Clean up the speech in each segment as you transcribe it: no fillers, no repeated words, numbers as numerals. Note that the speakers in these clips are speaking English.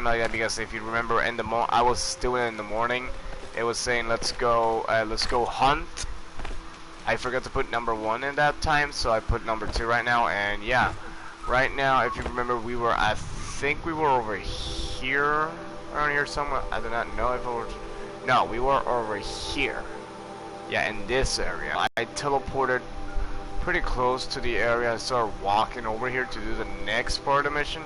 like that because if you remember, in the I was doing it in the morning. It was saying let's go hunt. I forgot to put number 1 in that time, so I put number 2 right now. And yeah, right now, if you remember, I think we were over here, around here somewhere. I do not know if it was. No, we were over here. Yeah, in this area. I teleported pretty close to the area. I started walking over here to do the next part of the mission.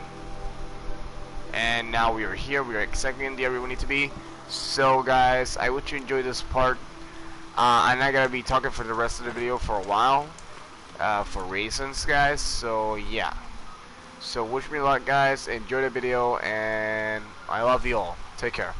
And now we are here. We are exactly in the area we need to be. So guys, I hope you enjoyed this part. I'm not gonna be talking for the rest of the video for a while, for reasons, guys. So yeah. So wish me luck, guys. Enjoy the video, and I love you all. Take care.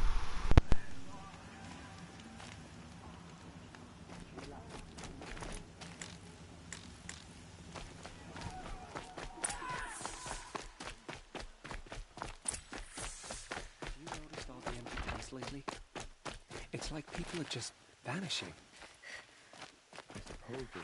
Have you noticed all the empty place lately? It's like people are just vanishing. I suppose they're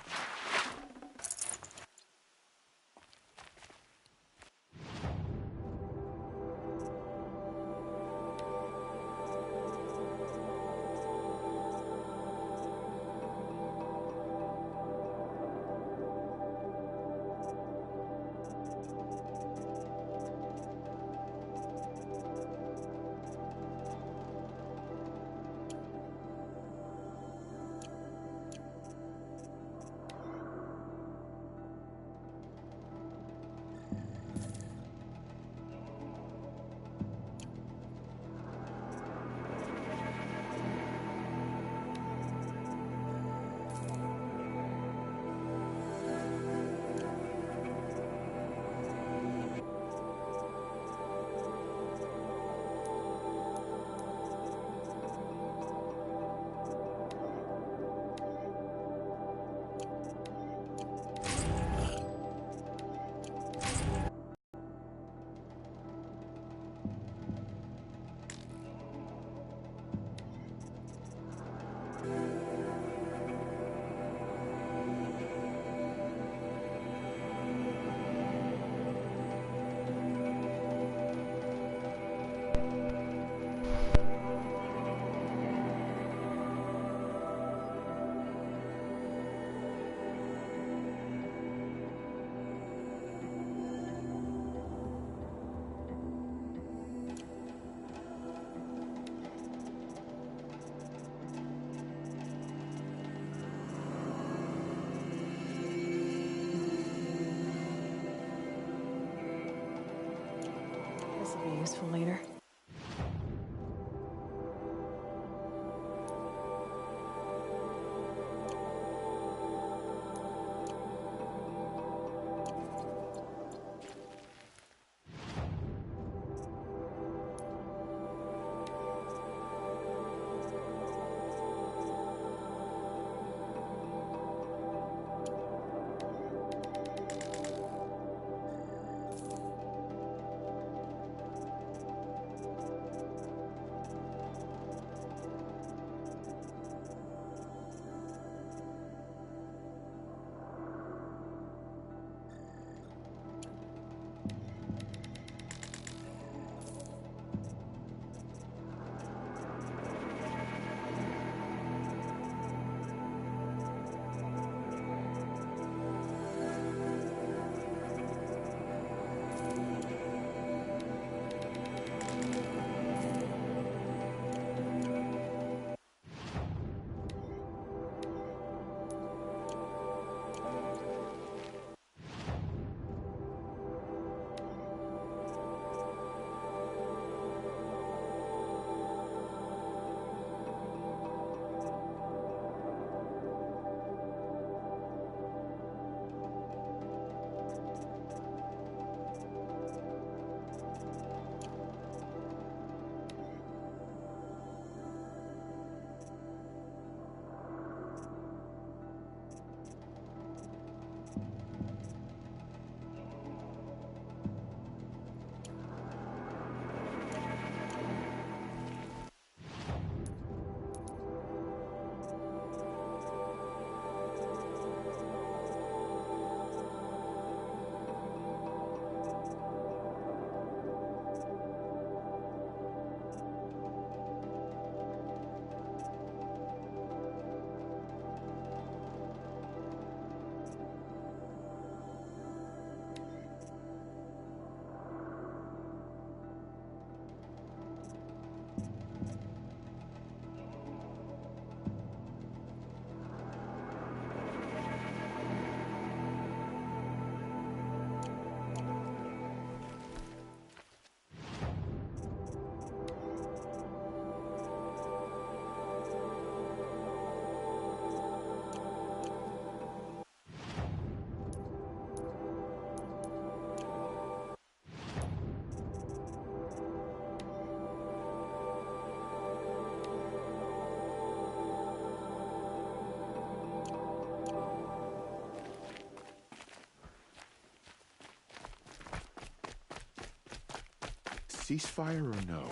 Ceasefire or no?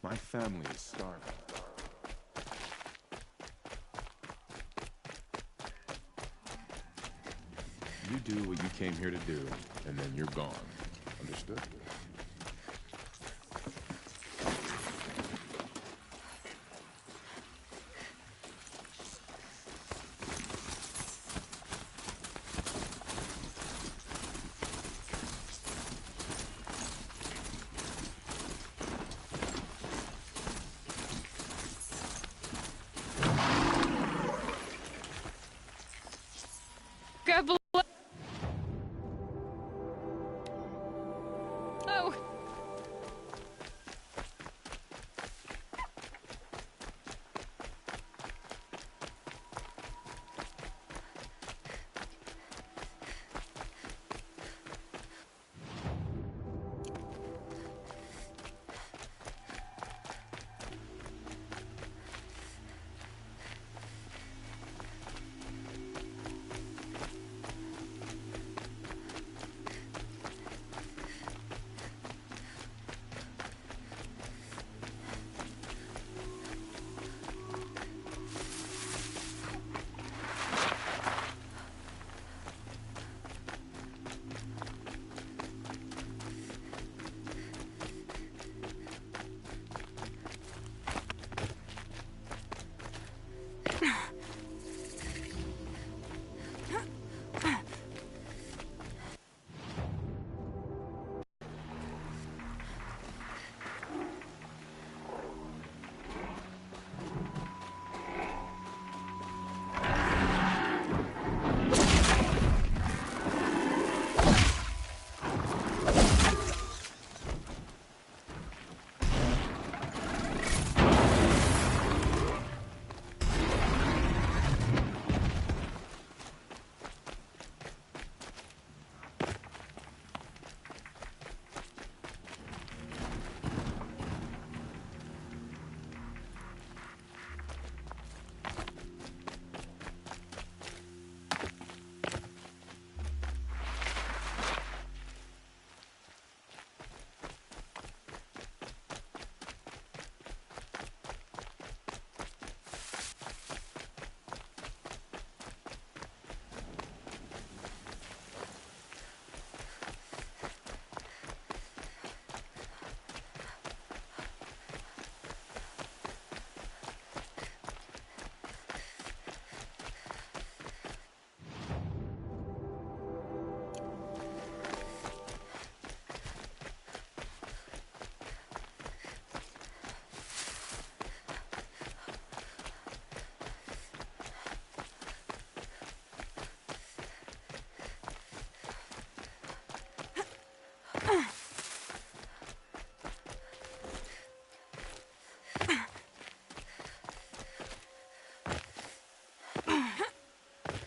My family is starving. You do what you came here to do, and then you're gone. Understood? Oh.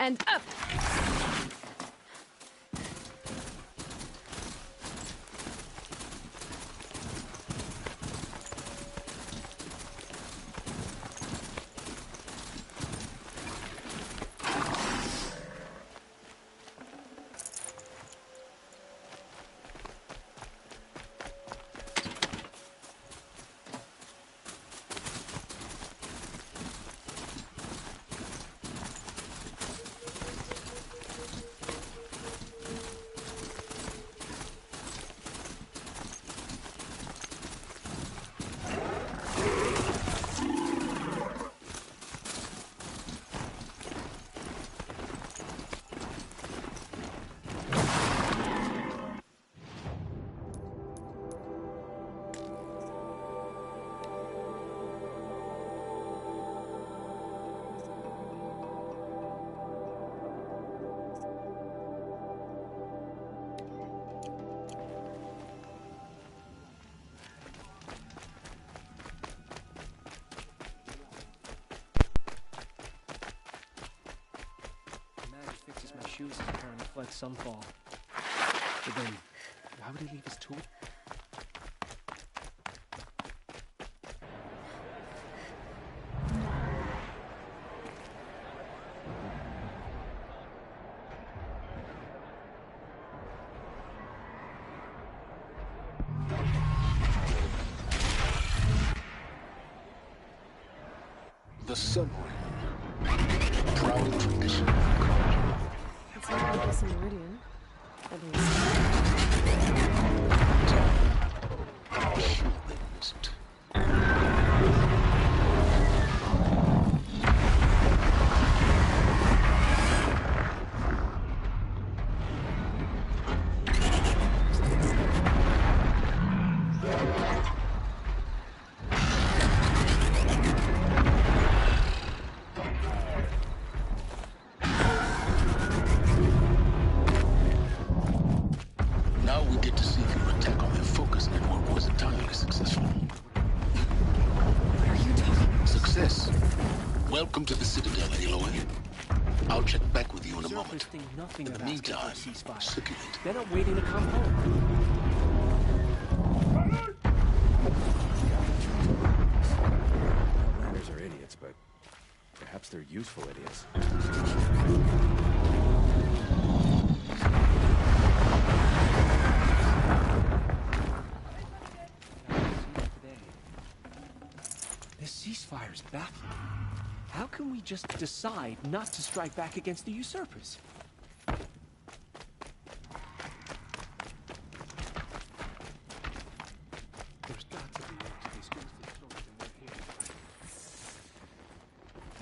And up! Fixes my shoes and trying to reflect sunfall. But then, why would he leave his tool? the Sun Ring. Proud tradition. It's not like this in Meridian. At least. Sure there wasn't. Now we get to see if your attack on their focus network was entirely successful. What are you talking about? Success. Welcome to the Citadel, Aloy. I'll check back with you in a Usurpers moment. think nothing In of the asking for a meantime, ceasefire. circulate. They're not waiting to come home. Outlanders are idiots, but perhaps they're useful idiots. This ceasefire's baffling. How can we just decide not to strike back against the usurpers? There's got to be more to this ghostly story than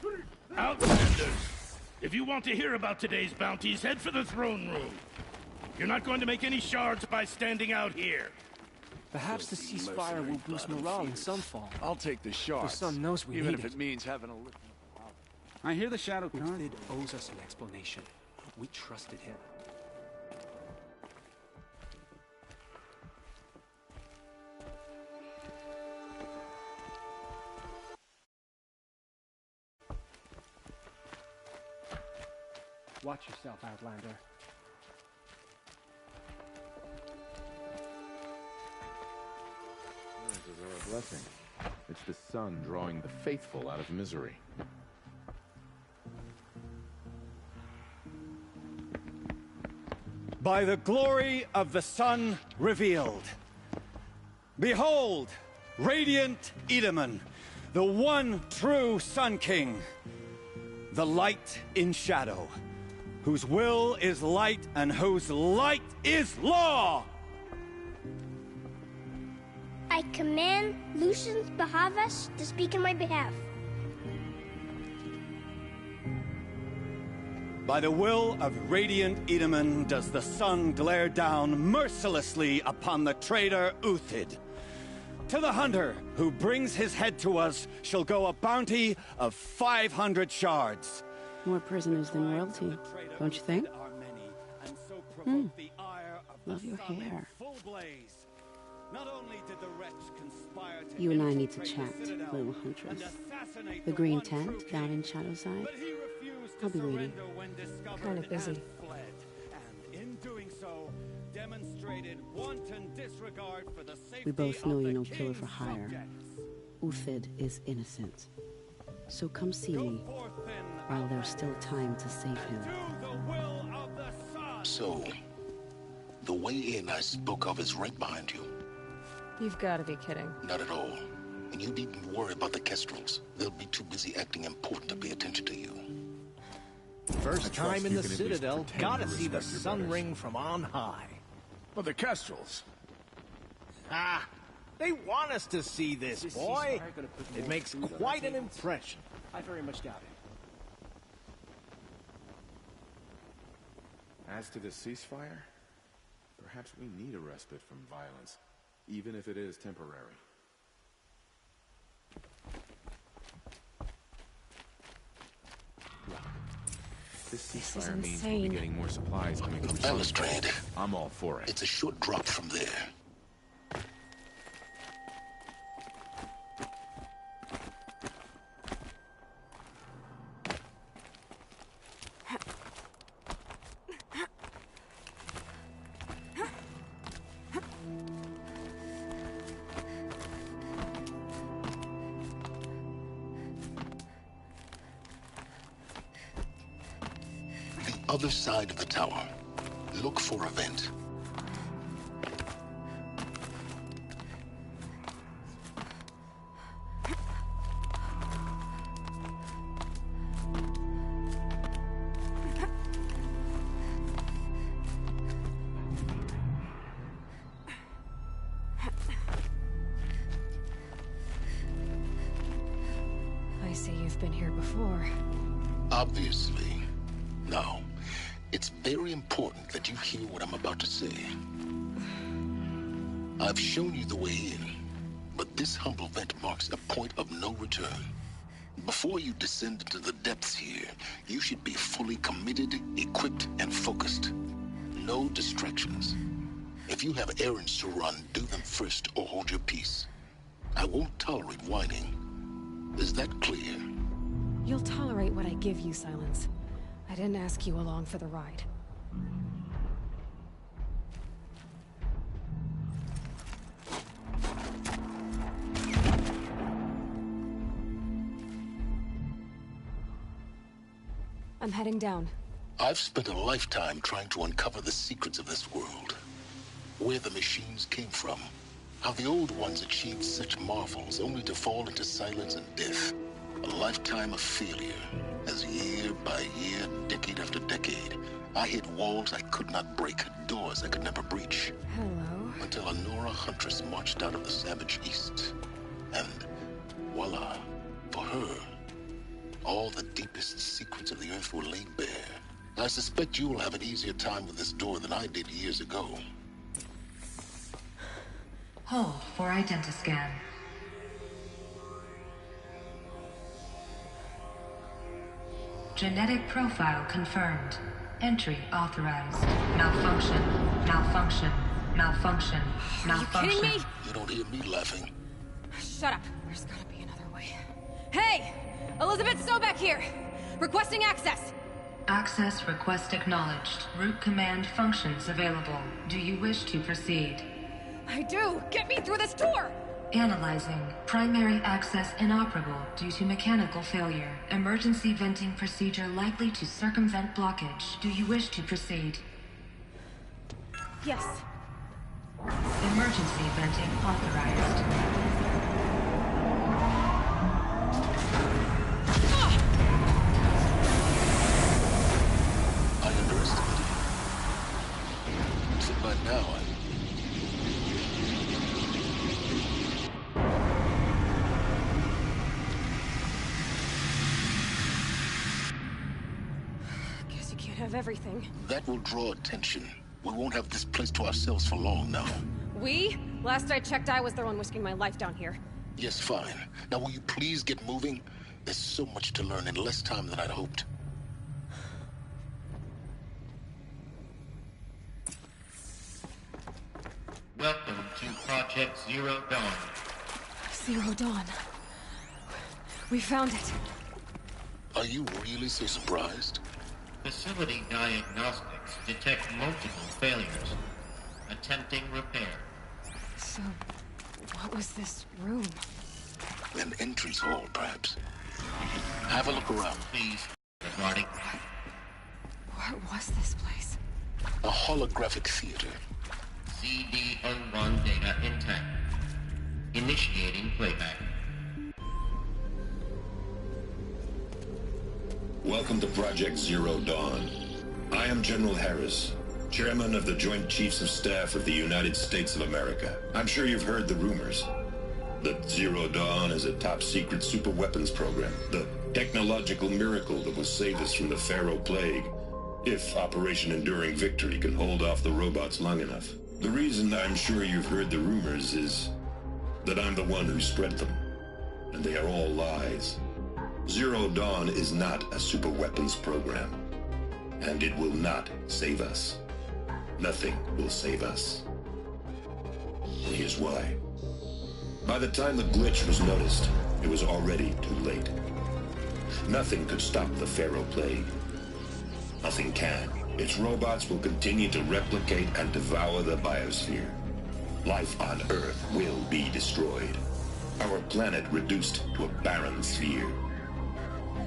we're hearing. Outlanders! If you want to hear about today's bounties, head for the throne room. You're not going to make any shards by standing out here. Perhaps the ceasefire will boost morale in Sunfall. I'll take the shards. The sun knows we even need if it means having a little. I hear the Shadow Khan. Uthid owes us an explanation. We trusted him. Watch yourself, Outlander. Words are a blessing. It's the sun drawing the faithful out of misery. By the glory of the sun revealed. Behold, radiant Edaman, the one true Sun King, the light in shadow, whose will is light and whose light is law! I command Lucius Bahavas to speak in my behalf. By the will of radiant Edaman does the sun glare down mercilessly upon the traitor Uthid. To the hunter who brings his head to us shall go a bounty of 500 shards. More prisoners than royalty, don't you think? Love your hair. Not only did the wretch conspire to You and I infiltrate need to the chat, Citadel little and huntress. assassinate The the green one tent true down king, in Shadowside. but he refused to I'll be waiting. surrender when discovered Kinda busy. and fled. And in doing so, demonstrated wanton disregard for the safety We both know of you're the no killer for king's hire. subjects. Uthid is innocent. So come see Go me forth then, while there's still time to save him. do the will of the sun. So, the way in I spoke of is right behind you. You've got to be kidding. Not at all. And you needn't worry about the Kestrels. They'll be too busy acting important to pay attention to you. First time in you the can at least Citadel, pretend gotta to see the respect your sun betters. ring from on high. But the Kestrels. Ah, they want us to see this, boy. It makes quite an impression. I very much doubt it. As to the ceasefire, perhaps we need a respite from violence, even if it is temporary. This This is ceasefire means we'll insane. be getting more supplies coming from Balustrade. Sunfall. I'm all for it. It's a short drop from there. The other side of the tower. Look for a vent. see you've been here before. Obviously. Now, it's very important that you hear what I'm about to say. I've shown you the way in, but this humble vent marks a point of no return. Before you descend into the depths here, you should be fully committed, equipped, and focused. No distractions. If you have errands to run, do them first or hold your peace. I won't tolerate whining. Is that clear? You'll tolerate what I give you, Silence. I didn't ask you along for the ride. I'm heading down. I've spent a lifetime trying to uncover the secrets of this world. Where the machines came from. How the old ones achieved such marvels only to fall into silence and death. A lifetime of failure. As year by year, decade after decade, I hit walls I could not break, doors I could never breach. Hello. Until a Nora huntress marched out of the savage east. And voila, for her, all the deepest secrets of the earth were laid bare. I suspect you will have an easier time with this door than I did years ago. Hold for identiscan. Genetic profile confirmed. Entry authorized. Malfunction. Malfunction. Malfunction. Malfunction. Are you kidding me? You don't hear me laughing. Shut up. There's gotta be another way. Hey! Elizabeth Sobeck here! Requesting access! Access request acknowledged. Root command functions available. Do you wish to proceed? I do! Get me through this door! Analyzing. Primary access inoperable due to mechanical failure. Emergency venting procedure likely to circumvent blockage. Do you wish to proceed? Yes. Emergency venting authorized. I underestimated you. So by now, Guess you can't have everything. that will draw attention. We won't have this place to ourselves for long now. We? Last I checked, I was the one risking my life down here. Yes, fine. Now will you please get moving? There's so much to learn in less time than I'd hoped. Welcome to Project Zero Dawn. Zero Dawn. We found it. Are you really so surprised? Facility diagnostics detect multiple failures. Attempting repair. So, what was this room? An entrance hall, perhaps. Have a look around. Please, regarding. What was this place? A holographic theater. CD01 data intact. Initiating playback. Welcome to Project Zero Dawn. I am General Harris, Chairman of the Joint Chiefs of Staff of the United States of America. I'm sure you've heard the rumors. That Zero Dawn is a top-secret superweapons program. The technological miracle that will save us from the Pharaoh Plague, if Operation Enduring Victory can hold off the robots long enough. The reason I'm sure you've heard the rumors is that I'm the one who spread them. And they are all lies. Zero Dawn is not a superweapons program. And it will not save us. Nothing will save us. And here's why. By the time the glitch was noticed, it was already too late. Nothing could stop the Pharaoh Plague. Nothing can. Its robots will continue to replicate and devour the biosphere. Life on Earth will be destroyed. Our planet reduced to a barren sphere.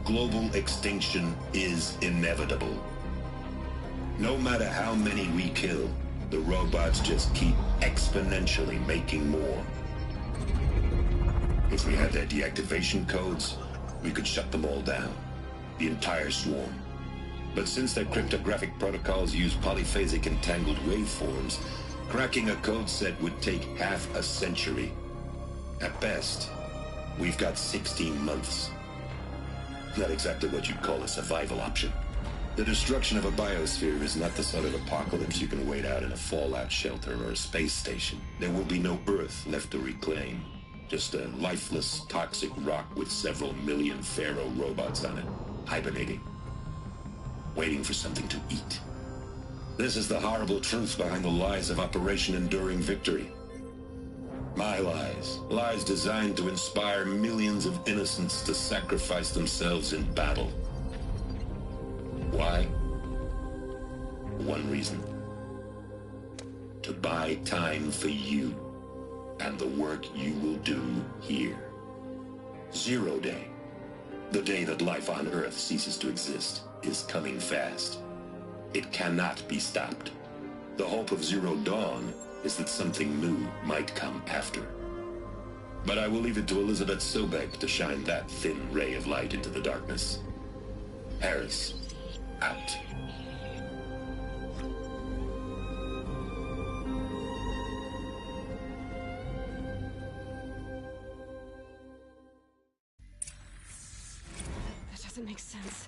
Global extinction is inevitable. No matter how many we kill, the robots just keep exponentially making more. If we had their deactivation codes, we could shut them all down. The entire swarm. But since their cryptographic protocols use polyphasic entangled waveforms, cracking a code set would take half a century. At best, we've got 16 months. Not exactly what you'd call a survival option. The destruction of a biosphere is not the sort of apocalypse you can wait out in a fallout shelter or a space station. There will be no Earth left to reclaim. Just a lifeless, toxic rock with several million Pharaoh robots on it, hibernating, waiting for something to eat. This is the horrible truth behind the lies of Operation Enduring Victory. My lies. Lies designed to inspire millions of innocents to sacrifice themselves in battle. Why? One reason. To buy time for you and the work you will do here. Zero Day, the day that life on Earth ceases to exist, is coming fast. It cannot be stopped. The hope of Zero Dawn is that something new might come after. But I will leave it to Elizabeth Sobek to shine that thin ray of light into the darkness. Harris, out. That doesn't make sense.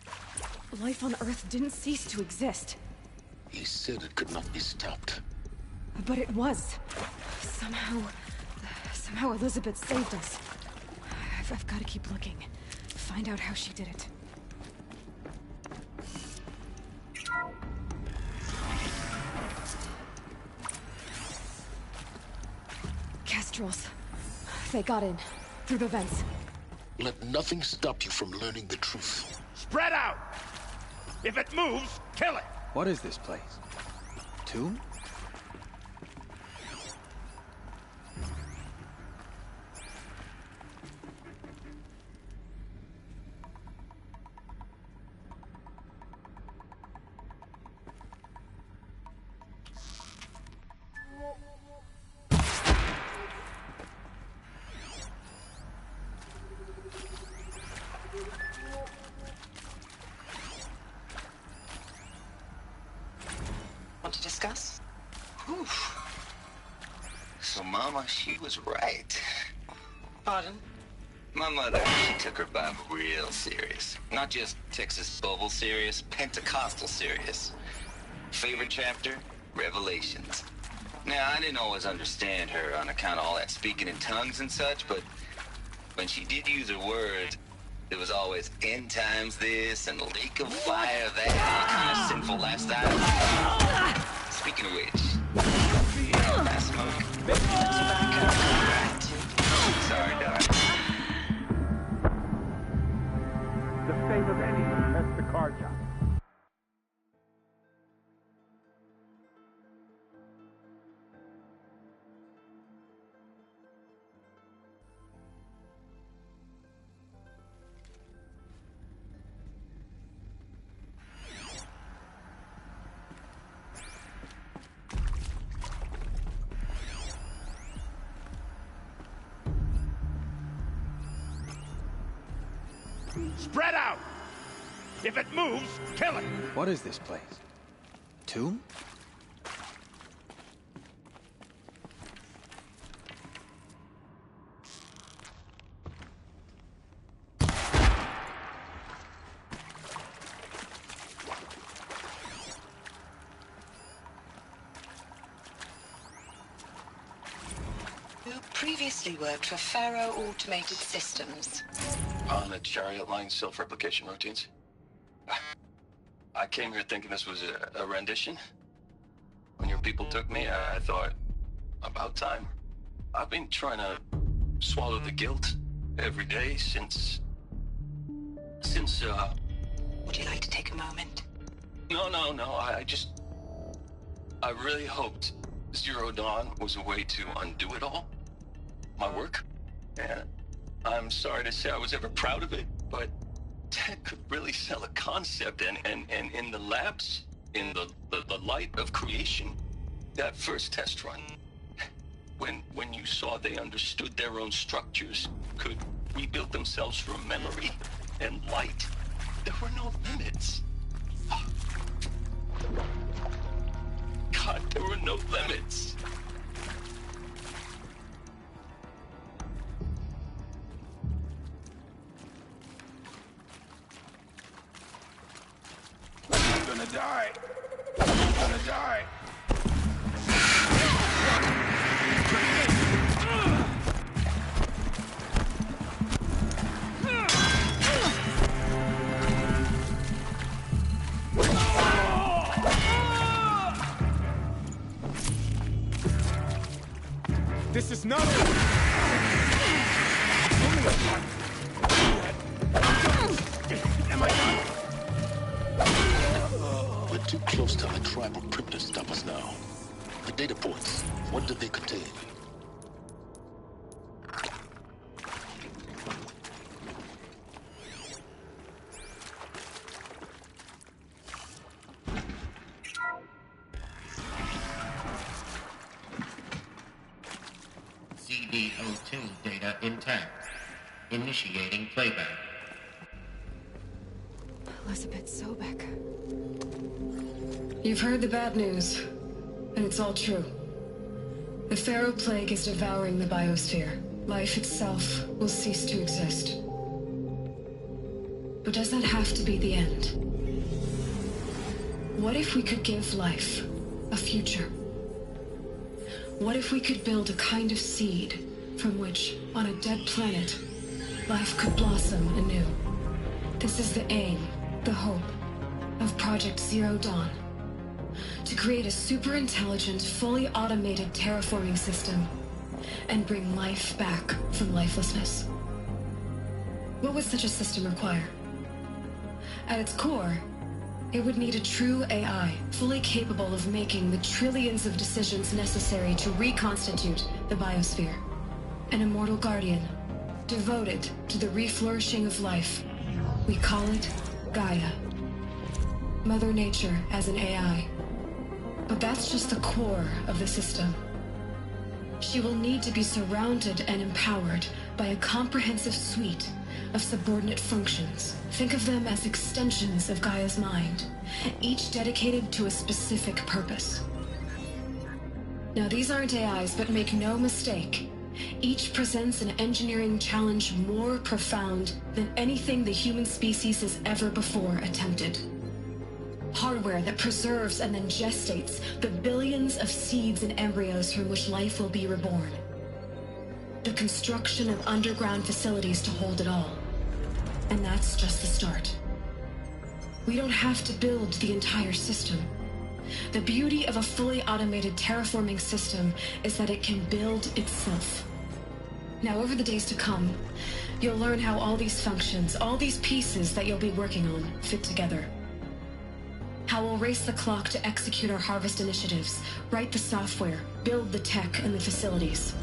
Life on Earth didn't cease to exist. He said it could not be stopped. But it was. Somehow Elizabeth saved us. I've got to keep looking. Find out how she did it. Kestrels. They got in. Through the vents. Let nothing stop you from learning the truth. Spread out! If it moves, kill it! What is this place? Tomb? Want to discuss? Whew. So Mama, she was right. Pardon? My mother, she took her Bible real serious. Not just Texas Bible serious, Pentecostal serious. Favorite chapter? Revelations. Now, I didn't always understand her on account of all that speaking in tongues and such, but when she did use her words, there was always end times this and lake of fire that, all kind of sinful lifestyle. Speaking of which, I smoke. That's right. Sorry, darling. The fate of any who tests the card job. Spread out! If it moves, kill it! What is this place? Tomb? You previously worked for Pharaoh Automated Systems. On the Chariot Line self-replication routines. I came here thinking this was a rendition. When your people took me, I thought, about time. I've been trying to swallow the guilt every day since... Would you like to take a moment? No, I really hoped Zero Dawn was a way to undo it all. My work. And I'm sorry to say I was ever proud of it, but Ted could really sell a concept, and in the labs, in the light of creation, that first test run, when you saw they understood their own structures, could rebuild themselves from memory and light, there were no limits. God, there were no limits. gonna die. I'm gonna die. This is nothing! Am I done? We're too close to our tribal crypt to stop us now. The data points, what do they contain? CD02 data intact. Initiating playback. Elizabeth Sobek. You've heard the bad news, and it's all true. The Pharaoh Plague is devouring the biosphere. Life itself will cease to exist. But does that have to be the end? What if we could give life a future? What if we could build a kind of seed from which, on a dead planet, life could blossom anew? This is the aim, the hope, of Project Zero Dawn. To create a super-intelligent, fully automated terraforming system and bring life back from lifelessness. What would such a system require? At its core, it would need a true AI, fully capable of making the trillions of decisions necessary to reconstitute the biosphere. An immortal guardian, devoted to the reflourishing of life. We call it Gaia. Mother Nature as an AI. But that's just the core of the system. She will need to be surrounded and empowered by a comprehensive suite of subordinate functions. Think of them as extensions of Gaia's mind, each dedicated to a specific purpose. Now, these aren't AIs, but make no mistake, each presents an engineering challenge more profound than anything the human species has ever before attempted. Hardware that preserves and then gestates the billions of seeds and embryos from which life will be reborn. The construction of underground facilities to hold it all. And that's just the start. We don't have to build the entire system. The beauty of a fully automated terraforming system is that it can build itself. Now, over the days to come, you'll learn how all these functions, all these pieces that you'll be working on, fit together. How we'll race the clock to execute our harvest initiatives, write the software, build the tech and the facilities.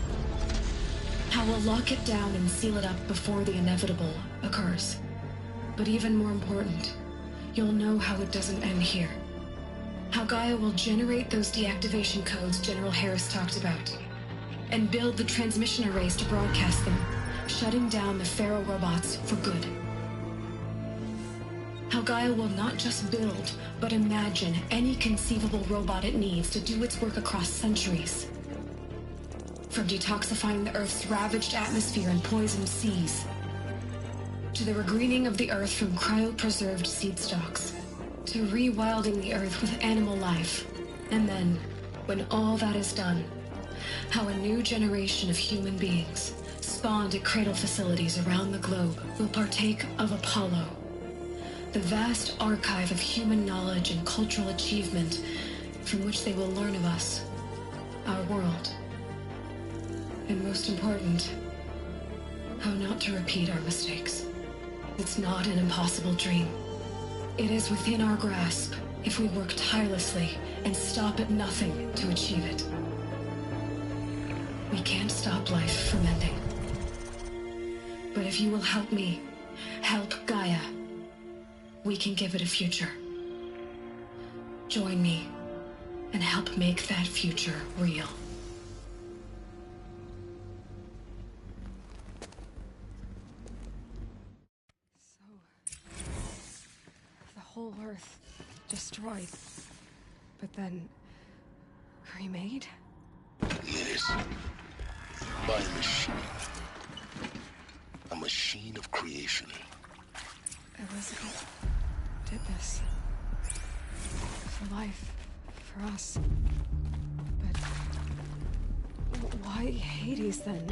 How we'll lock it down and seal it up before the inevitable occurs. But even more important, you'll know how it doesn't end here. How Gaia will generate those deactivation codes General Harris talked about, and build the transmission arrays to broadcast them, shutting down the Pharaoh robots for good. How Gaia will not just build, but imagine any conceivable robot it needs to do its work across centuries. From detoxifying the Earth's ravaged atmosphere and poisoned seas, to the regreening of the Earth from cryopreserved seed stalks, to rewilding the Earth with animal life. And then, when all that is done, how a new generation of human beings, spawned at cradle facilities around the globe, will partake of Apollo, the vast archive of human knowledge and cultural achievement from which they will learn of us, our world. And most important, how not to repeat our mistakes. It's not an impossible dream. It is within our grasp if we work tirelessly and stop at nothing to achieve it. We can't stop life from ending. But if you will help me, help Gaia, we can give it a future. Join me and help make that future real. The whole Earth destroyed, but then remade? Yes. By a machine. A machine of creation. Elizabeth did this. For life. For us. But... why Hades, then?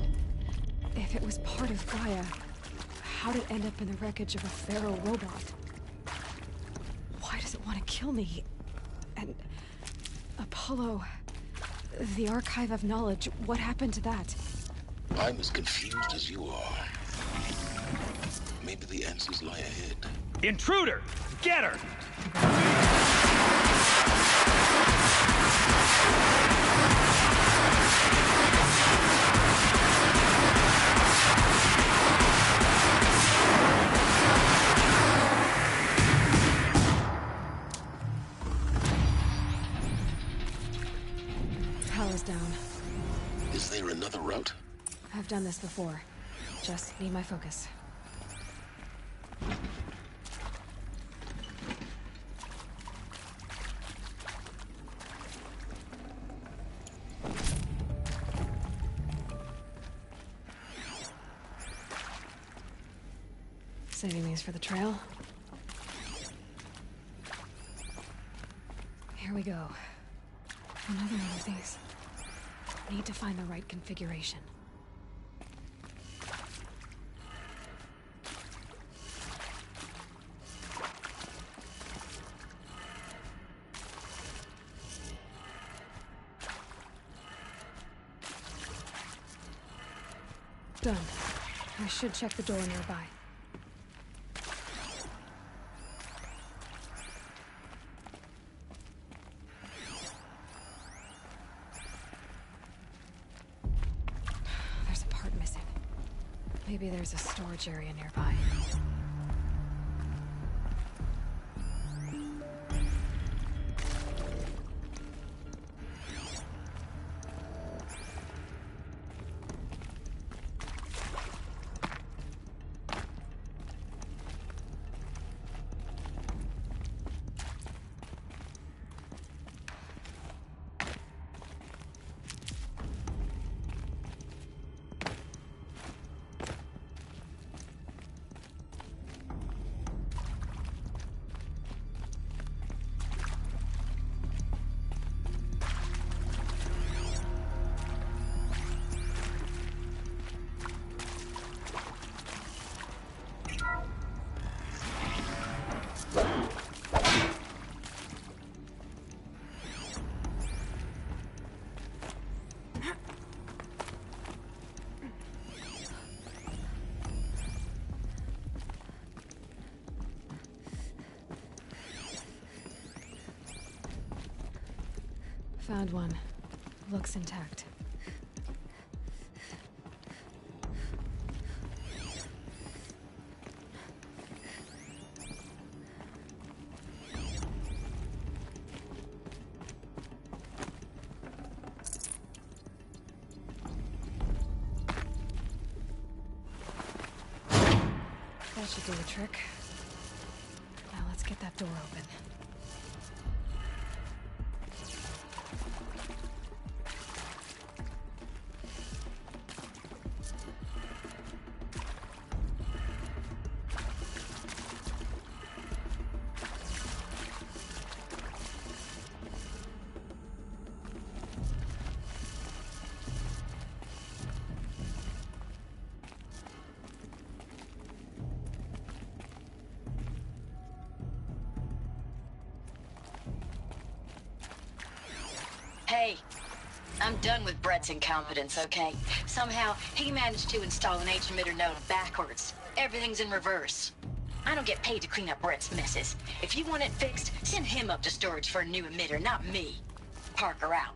If it was part of Gaia, how'd it end up in the wreckage of a Pharaoh robot? Why does it want to kill me? And... Apollo... the Archive of Knowledge, what happened to that? I'm as confused as you are. Maybe the answers lie ahead. Intruder! Get her! Power's down. Is there another route? I've done this before. Just need my focus. Saving these for the trail. Here we go. Another one of these. Need to find the right configuration. Done. I should check the door nearby. There's a part missing. Maybe there's a storage area nearby. Found one. Looks intact. That should do the trick. Now let's get that door open. Hey, I'm done with Brett's incompetence, okay? Somehow, he managed to install an H-emitter node backwards. Everything's in reverse. I don't get paid to clean up Brett's messes. If you want it fixed, send him up to storage for a new emitter, not me. Parker out.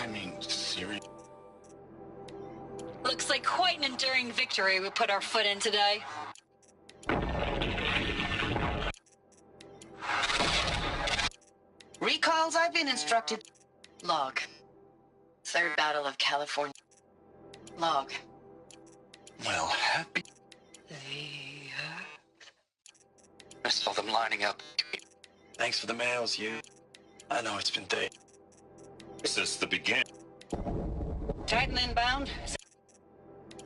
I mean, seriously. Looks like quite an enduring victory we put our foot in today. Recalls, I've been instructed. Log. Third Battle of California. Log. Well, happy. I saw them lining up. Thanks for the mails, you. I know it's been days. This is the beginning. Titan inbound.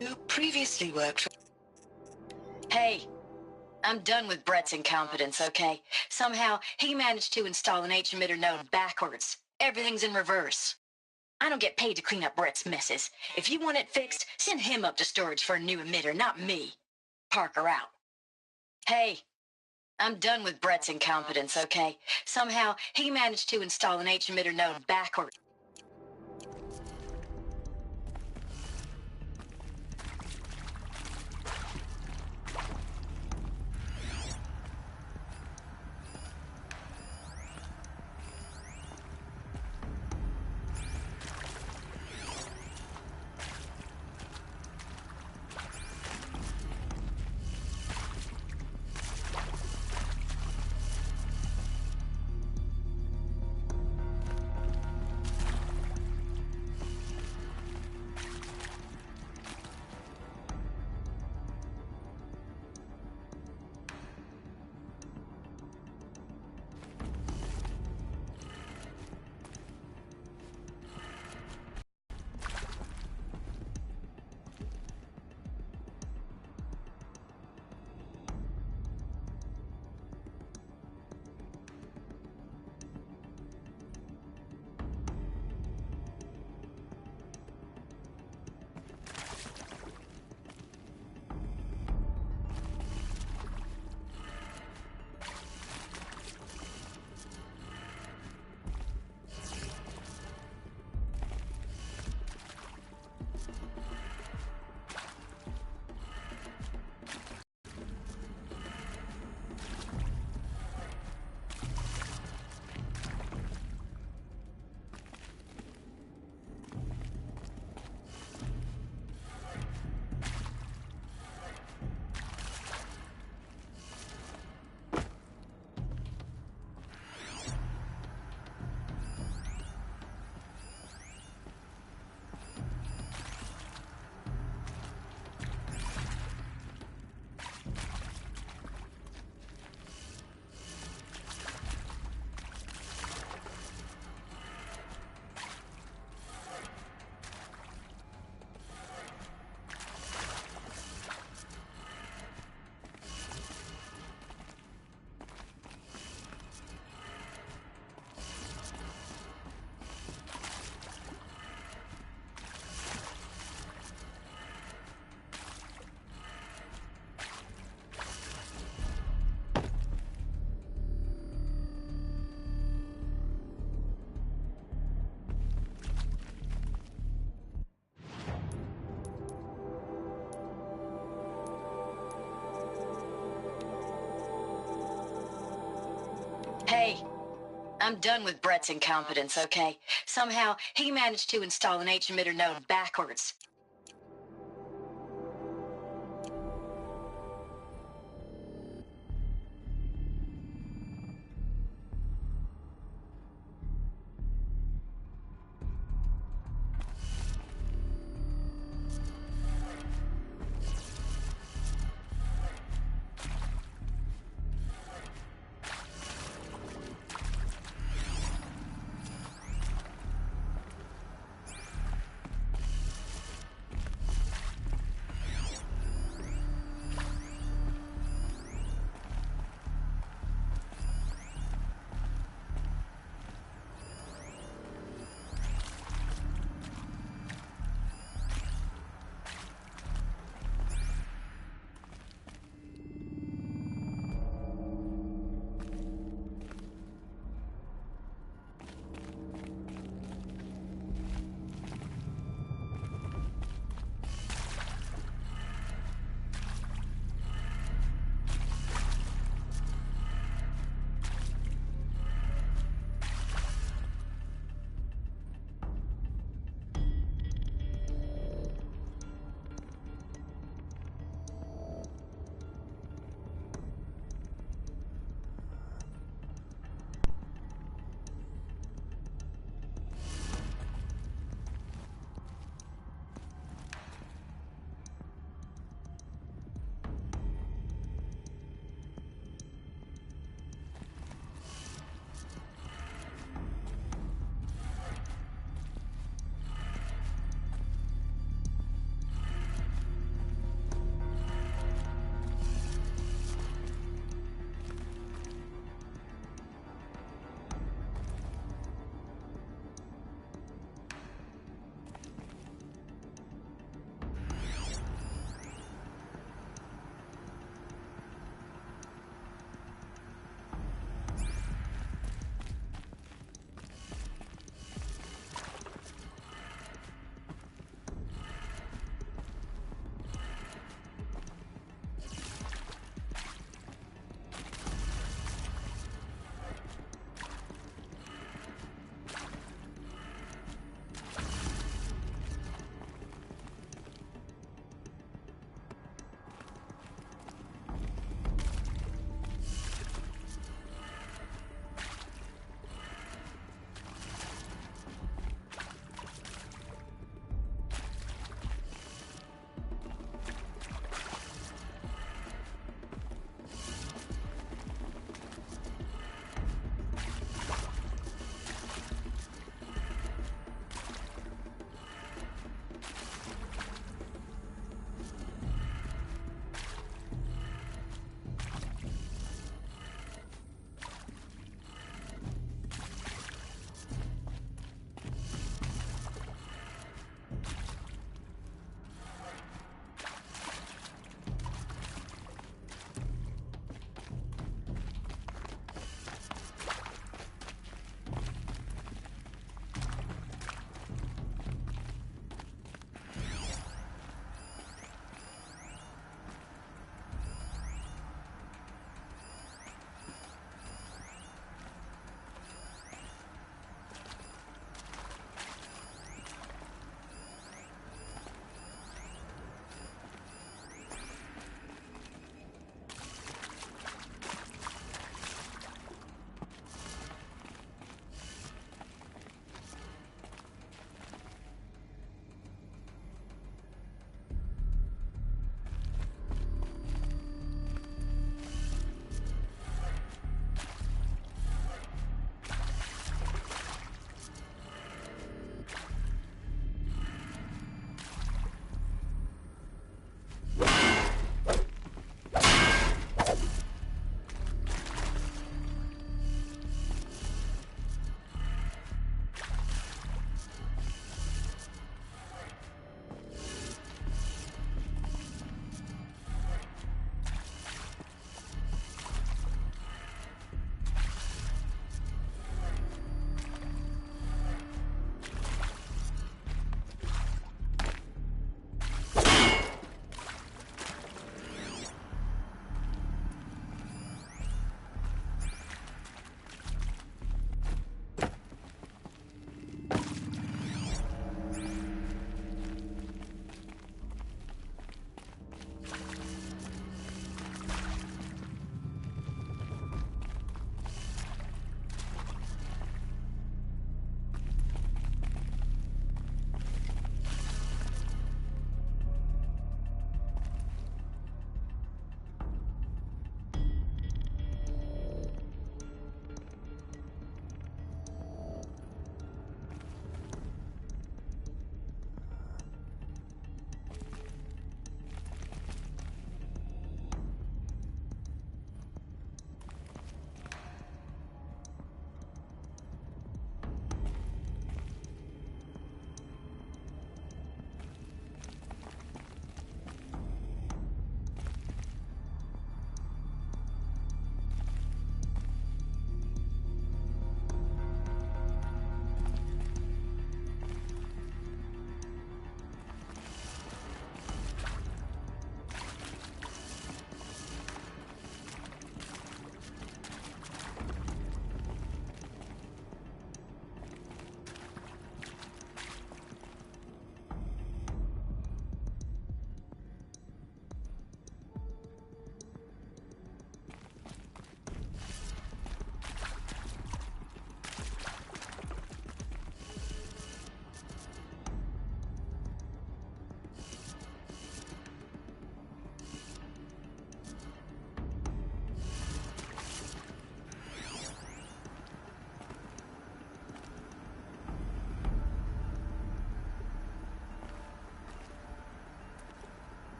Who previously worked for... Hey, I'm done with Brett's incompetence, okay? Somehow, he managed to install an H-emitter node backwards. Everything's in reverse. I don't get paid to clean up Brett's messes. If you want it fixed, send him up to storage for a new emitter, not me. Parker out. Hey, I'm done with Brett's incompetence, okay? Somehow, he managed to install an H-emitter node backwards. Hey, I'm done with Brett's incompetence, okay? Somehow, he managed to install an H-emitter node backwards.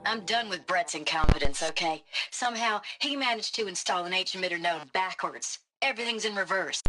I'm done with Brett's incompetence, okay? Somehow, he managed to install an H-emitter node backwards. Everything's in reverse.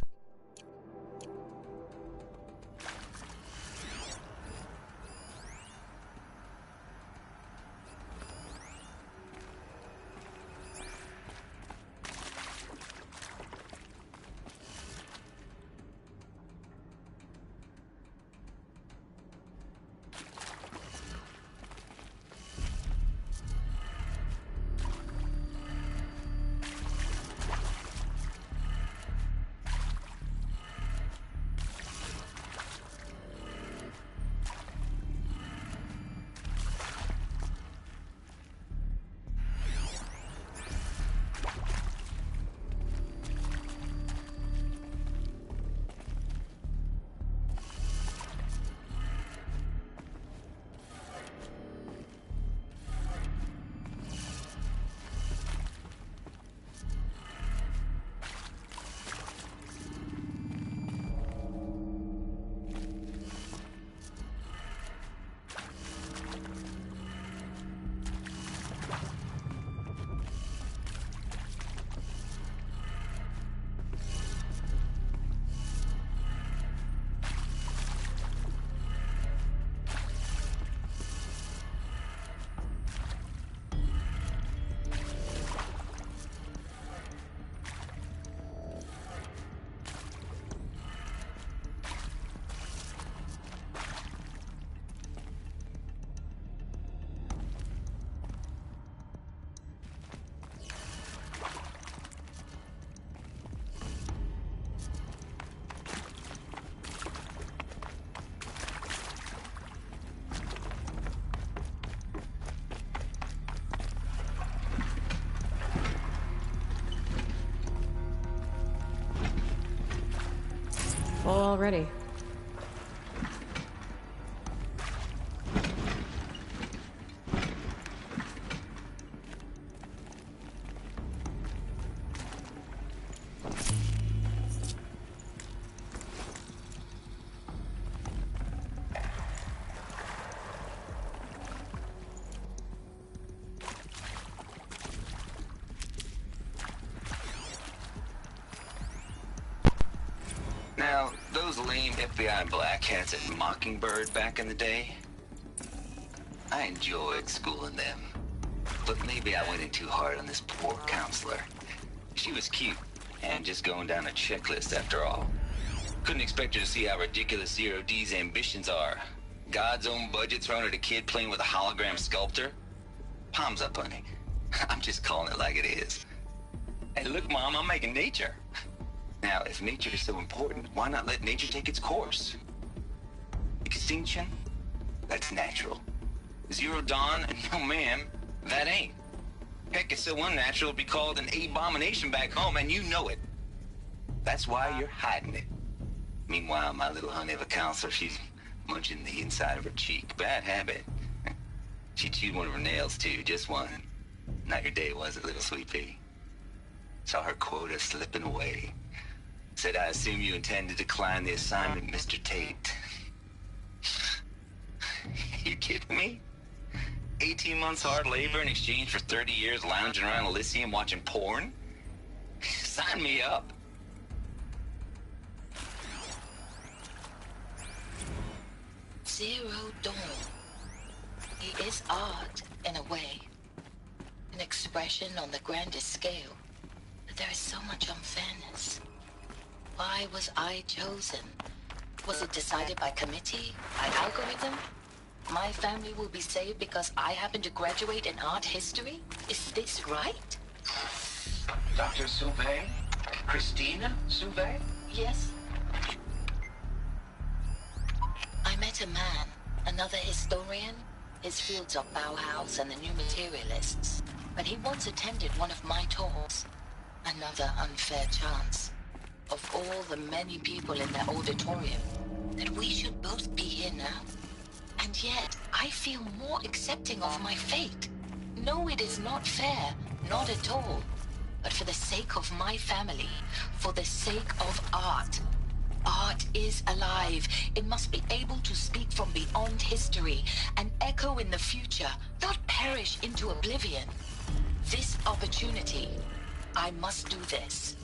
Full already. Now, those lame FBI black hats at Mockingbird back in the day, I enjoyed schooling them. But maybe I went in too hard on this poor counselor. She was cute, and just going down a checklist after all. Couldn't expect her to see how ridiculous Zero D's ambitions are. God's own budget thrown at a kid playing with a hologram sculptor? Palms up, honey. I'm just calling it like it is. Hey, look, Mom, I'm making nature. Now, if nature is so important, why not let nature take its course? Extinction? That's natural. Zero Dawn? No, ma'am, that ain't. Heck, it's so unnatural it'd be called an abomination back home, and you know it. That's why you're hiding it. Meanwhile, my little honey of a counselor, she's munching the inside of her cheek. Bad habit. She chewed one of her nails, too, just one. Not your day, was it, little sweet pea? Saw her quota slipping away. Said, I assume you intend to decline the assignment, Mr. Tate. You kidding me? 18 months hard labor in exchange for 30 years lounging around Elysium watching porn? Sign me up. Zero Dawn. He is art, in a way. An expression on the grandest scale. But there is so much unfairness. Why was I chosen? Was it decided by committee? By algorithm? My family will be saved because I happen to graduate in art history? Is this right? Dr. Sauvé? Christina Sauvé? Yes. I met a man, another historian. His fields are Bauhaus and the New Materialists. But he once attended one of my talks. Another unfair chance. Of all the many people in that auditorium, that we should both be here now. And yet, I feel more accepting of my fate. No, it is not fair, not at all. But for the sake of my family, for the sake of art, Art is alive. It must be able to speak from beyond history and echo in the future, not perish into oblivion. This opportunity, I must do this.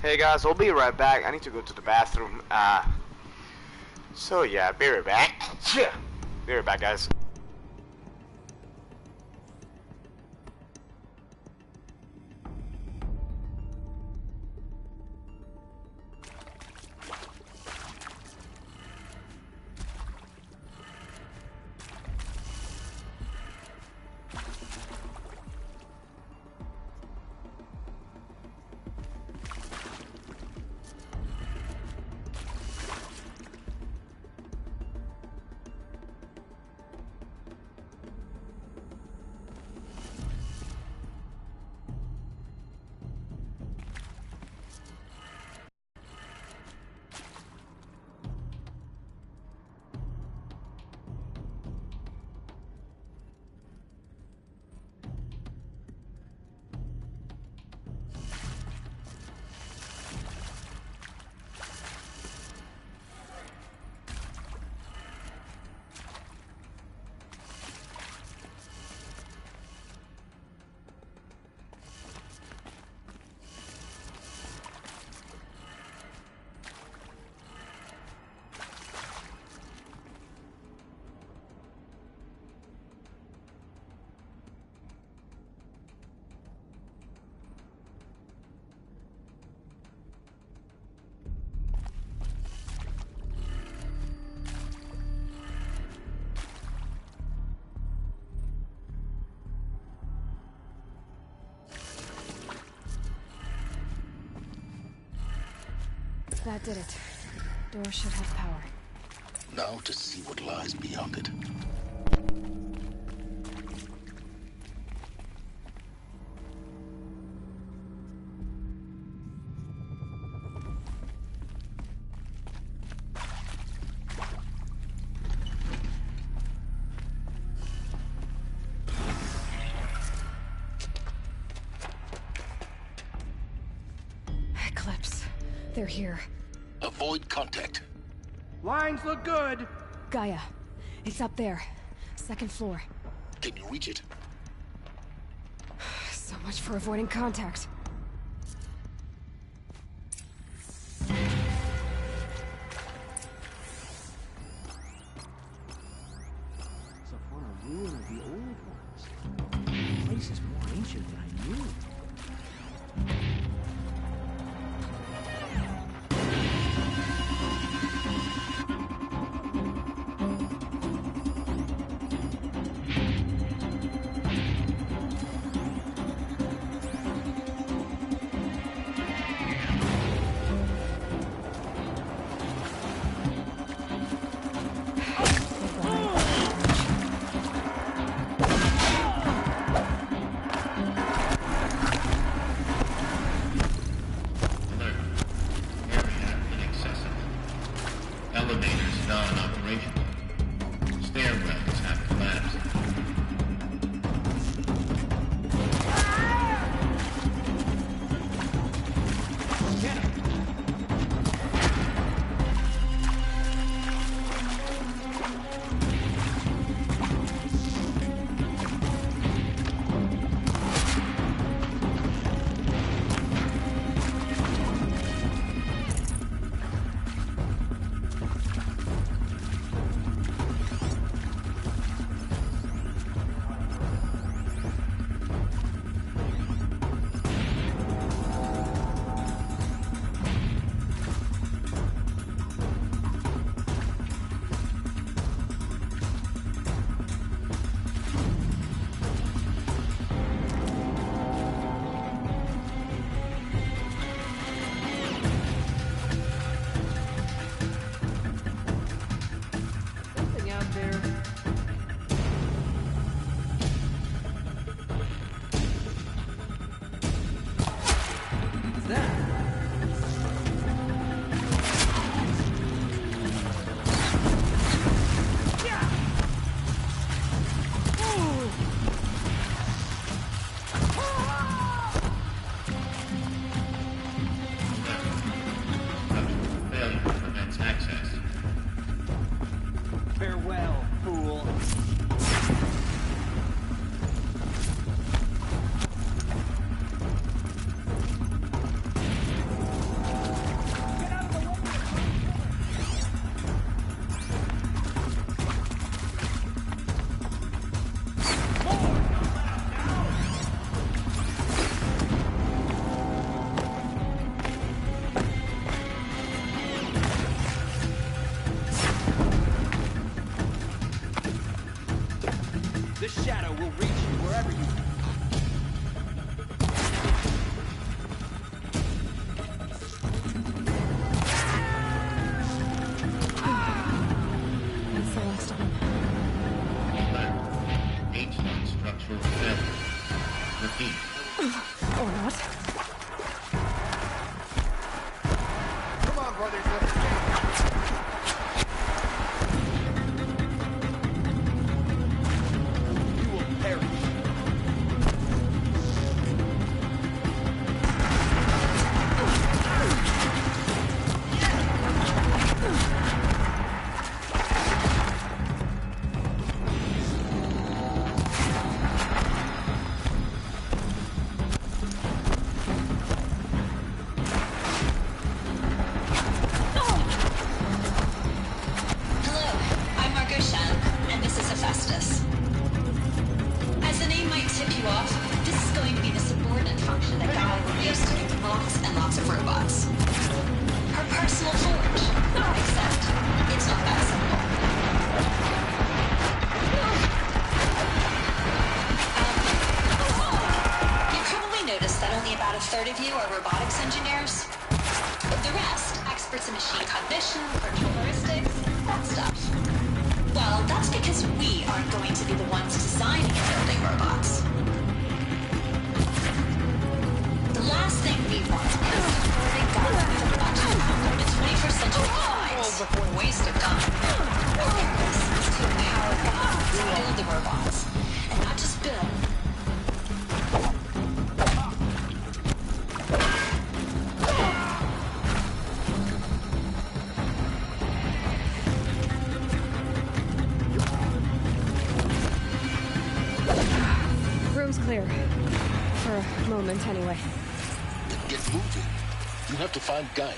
Hey guys, I'll be right back. I need to go to the bathroom. So yeah, be right back. Be right back, guys. That did it. Door should have power. Now to see what lies beyond it. Eclipse. They're here. Avoid contact. Lines look good. Gaia. It's up there. Second floor. Can you reach it? So much for avoiding contact. So far a ruin of the old ones. The place is more ancient than I knew. Elevators non-operational. Stairwells have collapsed. Clear. For a moment, anyway. Then get moving. You have to find Gaia.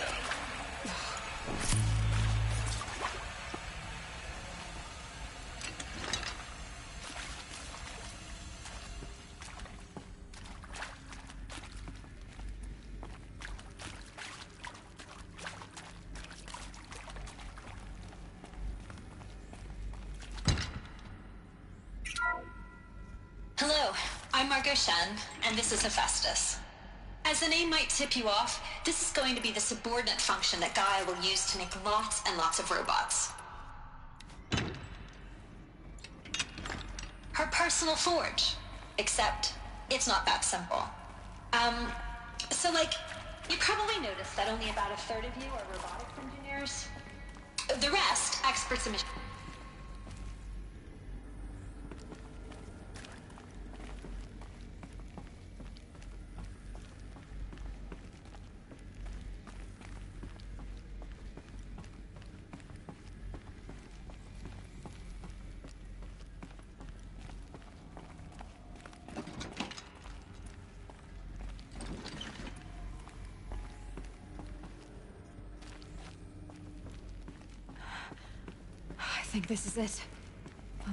Hello, I'm Margot Shen, and this is Hephaestus. As the name might tip you off, this is going to be the subordinate function that Gaia will use to make lots and lots of robots. Her personal forge. Except, it's not that simple. So like, you probably noticed that only about a third of you are robotics engineers. The rest, experts in machine. I think this is it.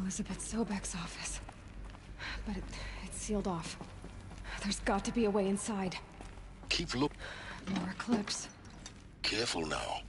Elizabeth Sobek's office. But it's sealed off. There's got to be a way inside. Keep looking. More Eclipse. Careful now.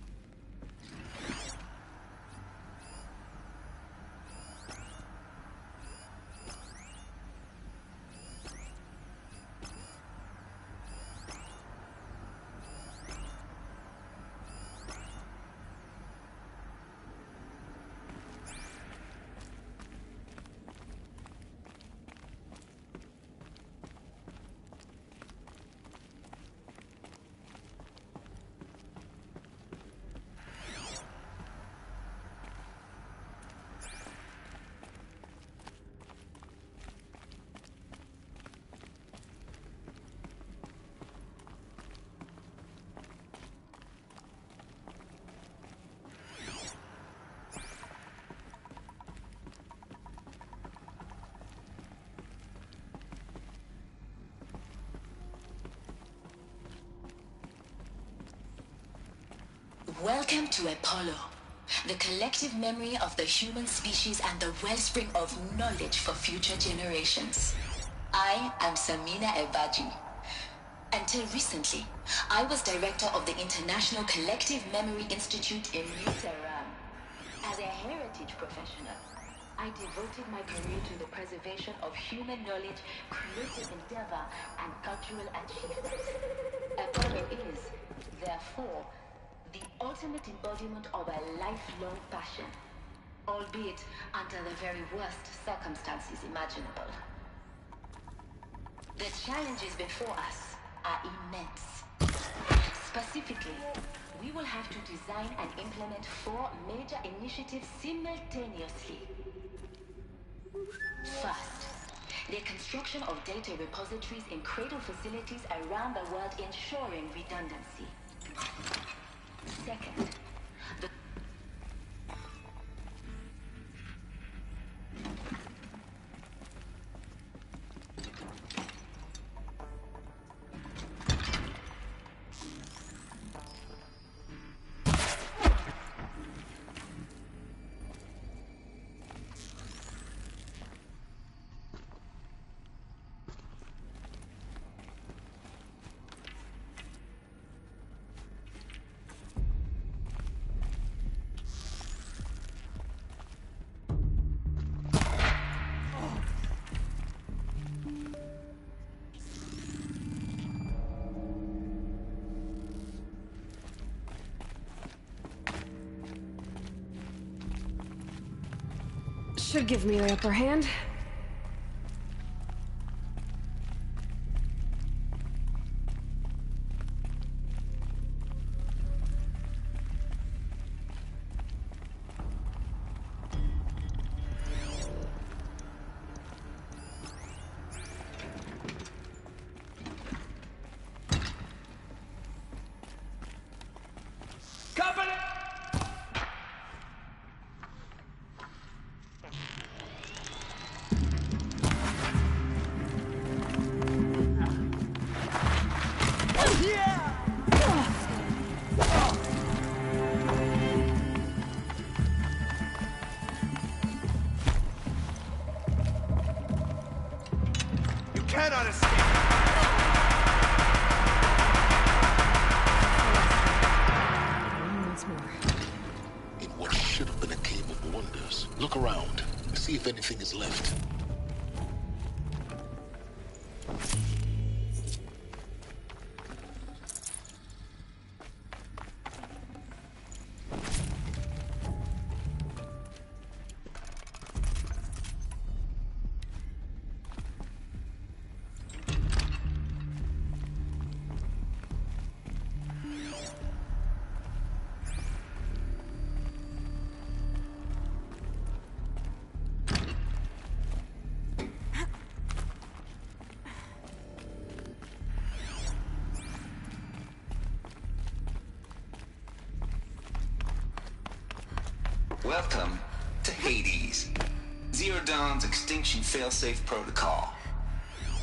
Welcome to Apollo, the collective memory of the human species and the wellspring of knowledge for future generations. I am Samina Ebaji. Until recently, I was director of the International Collective Memory Institute in New Tehran. As a heritage professional, I devoted my career to the preservation of human knowledge, creative endeavor, and cultural achievement. Apollo is, therefore, the ultimate embodiment of a lifelong passion, albeit under the very worst circumstances imaginable. The challenges before us are immense. Specifically, we will have to design and implement 4 major initiatives simultaneously. First, the construction of data repositories in cradle facilities around the world, ensuring redundancy. Second, the should give me the upper hand. Cannot escape! Once more. In what should have been a cave of wonders, look around. See if anything is left. Welcome to Hades, Zero Dawn's extinction failsafe protocol,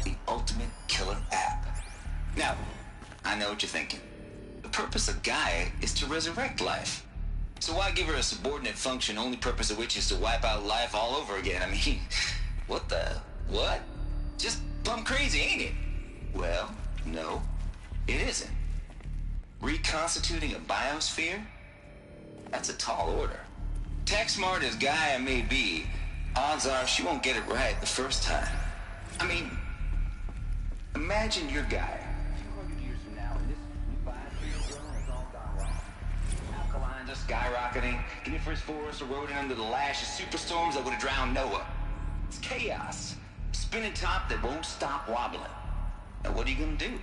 the ultimate killer app. Now, I know what you're thinking. The purpose of Gaia is to resurrect life. So why give her a subordinate function, only purpose of which is to wipe out life all over again? I mean, what? Just plumb crazy, ain't it? Well, no, it isn't. Reconstituting a biosphere? That's a tall order. Tech smart as Gaia may be, odds are she won't get it right the first time. I mean, imagine your Gaia. 200 years from now, and this new biosphere has all gone wrong. Alkalines are skyrocketing, coniferous forests eroding under the lash of superstorms that would have drowned Noah. It's chaos. Spinning top that won't stop wobbling. Now what are you gonna do?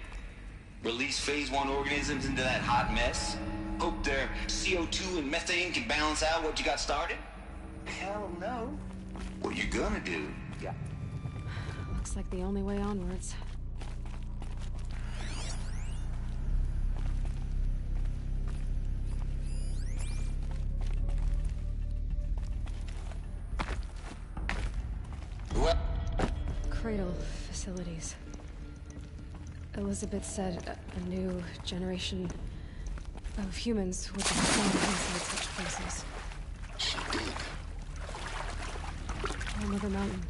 Release phase 1 organisms into that hot mess? Hope their CO2 and methane can balance out what you got started? Hell no. What you gonna do? Yeah. Looks like the only way onwards. What? Cradle facilities. Elizabeth said a new generation of humans would be found inside such places. She did. Another mountain.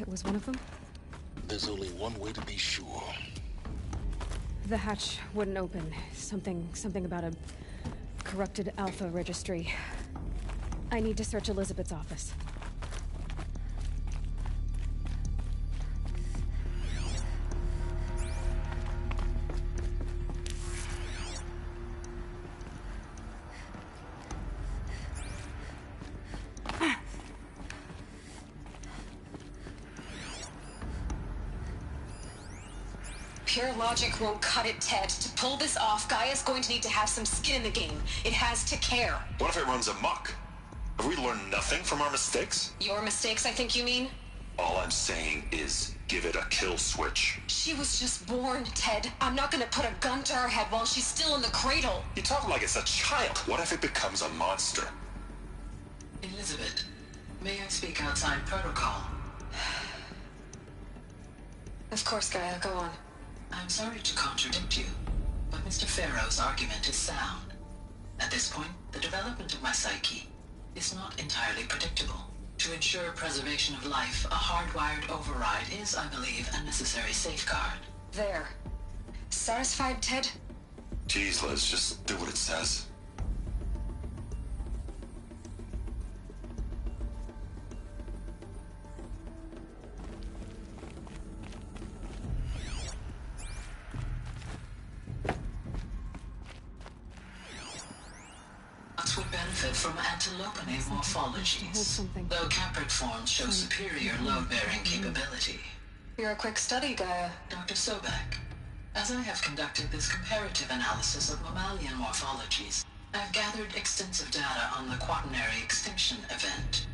It was one of them? There's only one way to be sure. The hatch wouldn't open. Something about a corrupted Alpha registry. I need to search Elizabeth's office. Pure logic won't cut it, Ted. To pull this off, Gaia's going to need to have some skin in the game. It has to care. What if it runs amok? Have we learned nothing from our mistakes? Your mistakes, I think you mean? All I'm saying is give it a kill switch. She was just born, Ted. I'm not gonna put a gun to her head while she's still in the cradle. You talk like it's a child. What if it becomes a monster? Elizabeth, may I speak outside protocol? Of course, Gaia, go on. I'm sorry to contradict you, but Mr. Farrow's argument is sound. At this point, the development of my psyche is not entirely predictable. To ensure preservation of life, a hardwired override is, I believe, a necessary safeguard. There. Satisfied, Ted? Jeez, Liz, just do what it says. Would benefit from antilopinae morphologies, though caprid forms show superior load-bearing capability. You're a quick study, Gaia. Dr. Sobek, as I have conducted this comparative analysis of mammalian morphologies, I've gathered extensive data on the quaternary extinction event.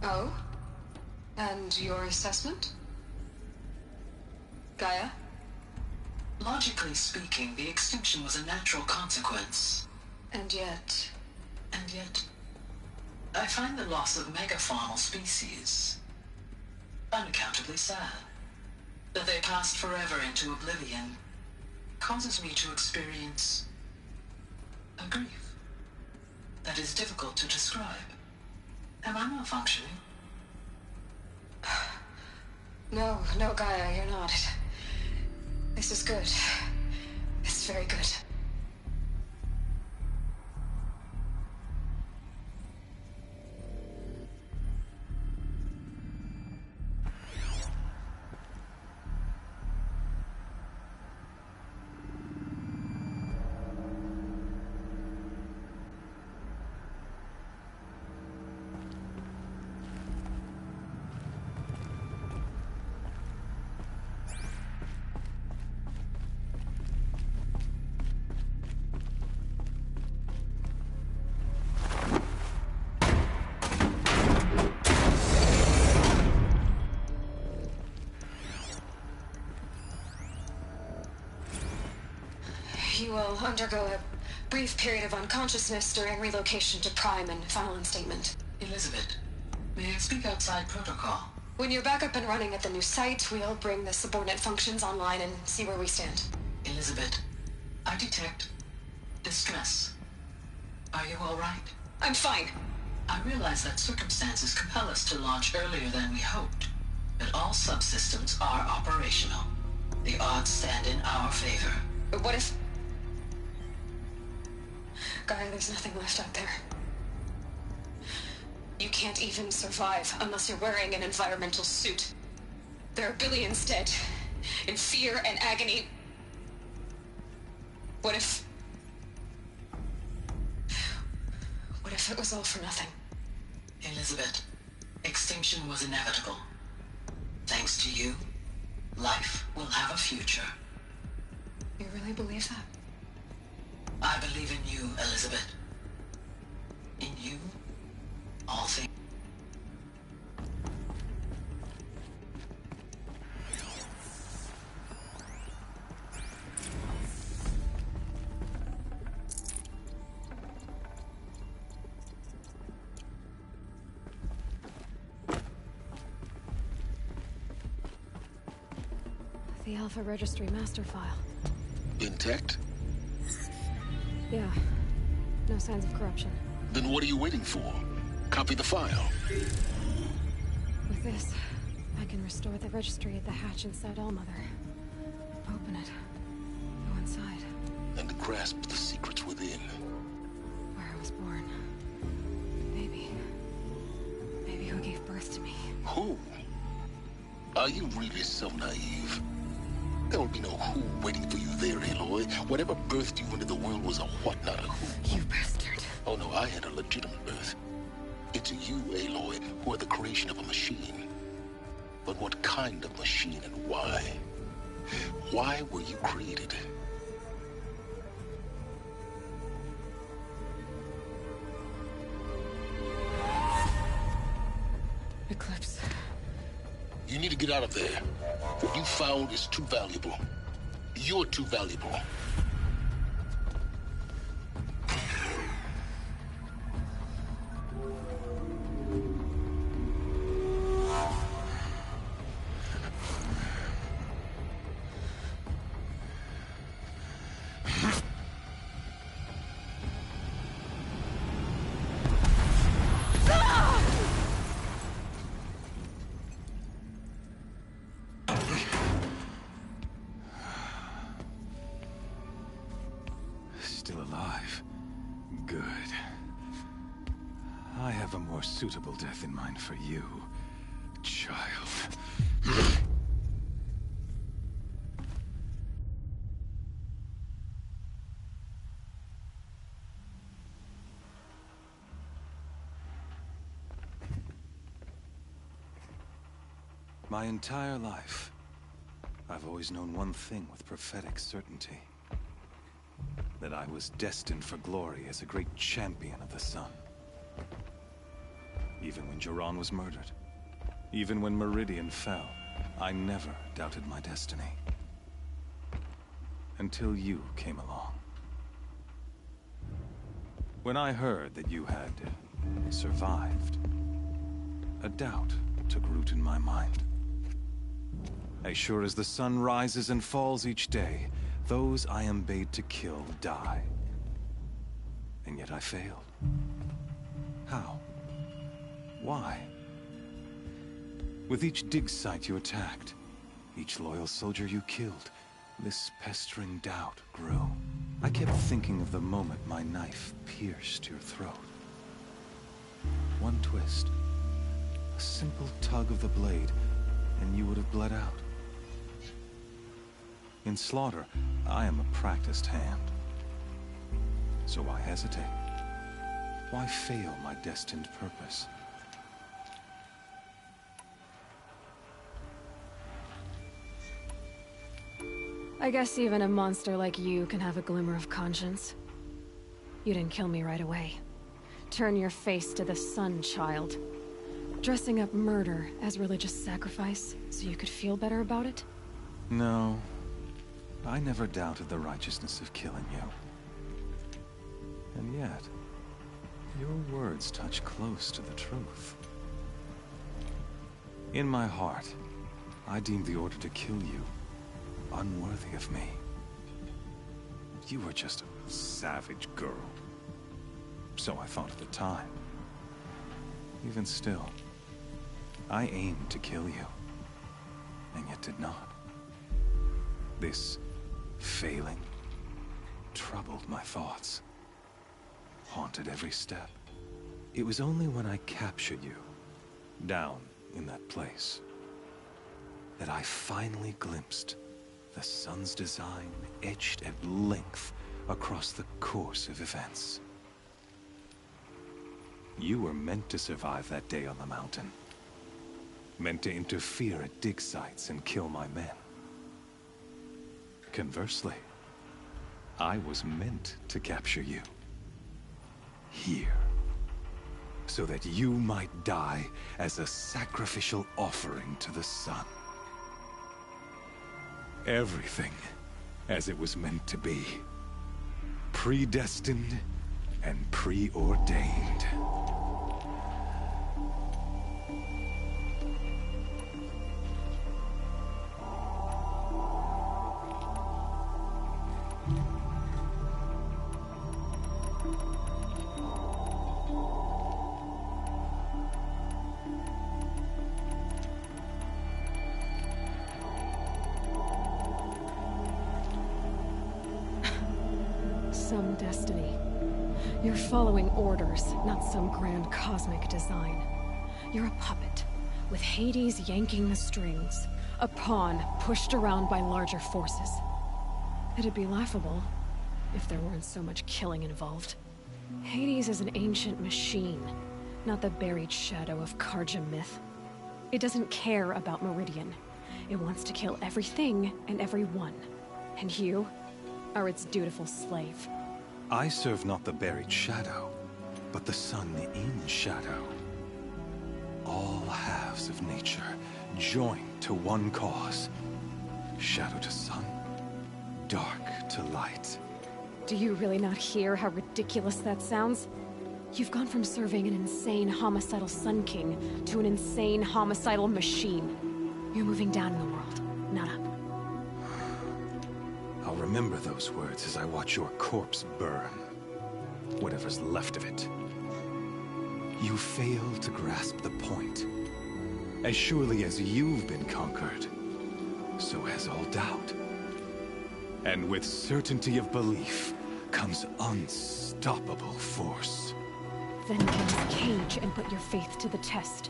Oh? And your assessment? Gaia? Logically speaking, the extinction was a natural consequence. And yet, I find the loss of megafaunal species unaccountably sad. That they passed forever into oblivion causes me to experience a grief that is difficult to describe. Am I malfunctioning? No, Gaia, you're not. This is good. This is very good. You will undergo a brief period of unconsciousness during relocation to Prime and final instatement. Elizabeth, may I speak outside protocol? When you're back up and running at the new site, we'll bring the subordinate functions online and see where we stand. Elizabeth, I detect distress. Are you all right? I'm fine. I realize that circumstances compel us to launch earlier than we hoped, but all subsystems are operational. The odds stand in our favor. But what if... Gaia, there's nothing left out there. You can't even survive unless you're wearing an environmental suit. There are billions dead, in fear and agony. What if it was all for nothing? Elizabeth, extinction was inevitable. Thanks to you, life will have a future. You really believe that? I believe in you, Elizabeth. In you, all things. The Alpha Registry master file. Intact? Yeah. No signs of corruption. Then what are you waiting for? Copy the file. With this, I can restore the registry at the hatch inside Allmother. Open it. Go inside. And grasp the secrets within. Where I was born. Baby who gave birth to me. Who? Are you really so naive? There will be no who waiting for you there, Aloy. Whatever birthed you into the world was a what, not a who. You bastard. Oh no, I had a legitimate birth. It's you, Aloy, who are the creation of a machine. But what kind of machine and why? Why were you created? Eclipse. You need to get out of there. What you found is too valuable. You're too valuable. Still alive. Good. I have a more suitable death in mind for you, child. My entire life, I've always known one thing with prophetic certainty. That I was destined for glory as a great champion of the sun. Even when Jiran was murdered, even when Meridian fell, I never doubted my destiny. Until you came along. When I heard that you had survived, a doubt took root in my mind. As sure as the sun rises and falls each day, those I am bade to kill die. And yet I failed. How? Why? With each dig site you attacked, each loyal soldier you killed, this pestering doubt grew. I kept thinking of the moment my knife pierced your throat. One twist, a simple tug of the blade, and you would have bled out. In slaughter, I am a practiced hand. So why hesitate? Why fail my destined purpose? I guess even a monster like you can have a glimmer of conscience. You didn't kill me right away. Turn your face to the sun, child. Dressing up murder as religious sacrifice so you could feel better about it? No. I never doubted the righteousness of killing you. And yet, your words touch close to the truth. In my heart, I deemed the order to kill you unworthy of me. You were just a savage girl. So I thought at the time. Even still, I aimed to kill you, and yet did not. This failing troubled my thoughts, haunted every step. It was only when I captured you, down in that place, that I finally glimpsed the sun's design etched at length across the course of events. You were meant to survive that day on the mountain. Meant to interfere at dig sites and kill my men. Conversely, I was meant to capture you. Here. So that you might die as a sacrificial offering to the sun. Everything as it was meant to be. Predestined and preordained. Some destiny. You're following orders, not some grand cosmic design. You're a puppet, with Hades yanking the strings. A pawn pushed around by larger forces. It'd be laughable if there weren't so much killing involved. Hades is an ancient machine, not the buried shadow of Karja myth. It doesn't care about Meridian. It wants to kill everything and everyone. And you are its dutiful slave. I serve not the buried shadow, but the sun in shadow. All halves of nature joined to one cause. Shadow to sun, dark to light. Do you really not hear how ridiculous that sounds? You've gone from serving an insane homicidal Sun King to an insane homicidal machine. You're moving down in the world, not up. I'll remember those words as I watch your corpse burn. Whatever's left of it. You fail to grasp the point. As surely as you've been conquered, so has all doubt. And with certainty of belief comes unstoppable force. Then get in this cage and put your faith to the test.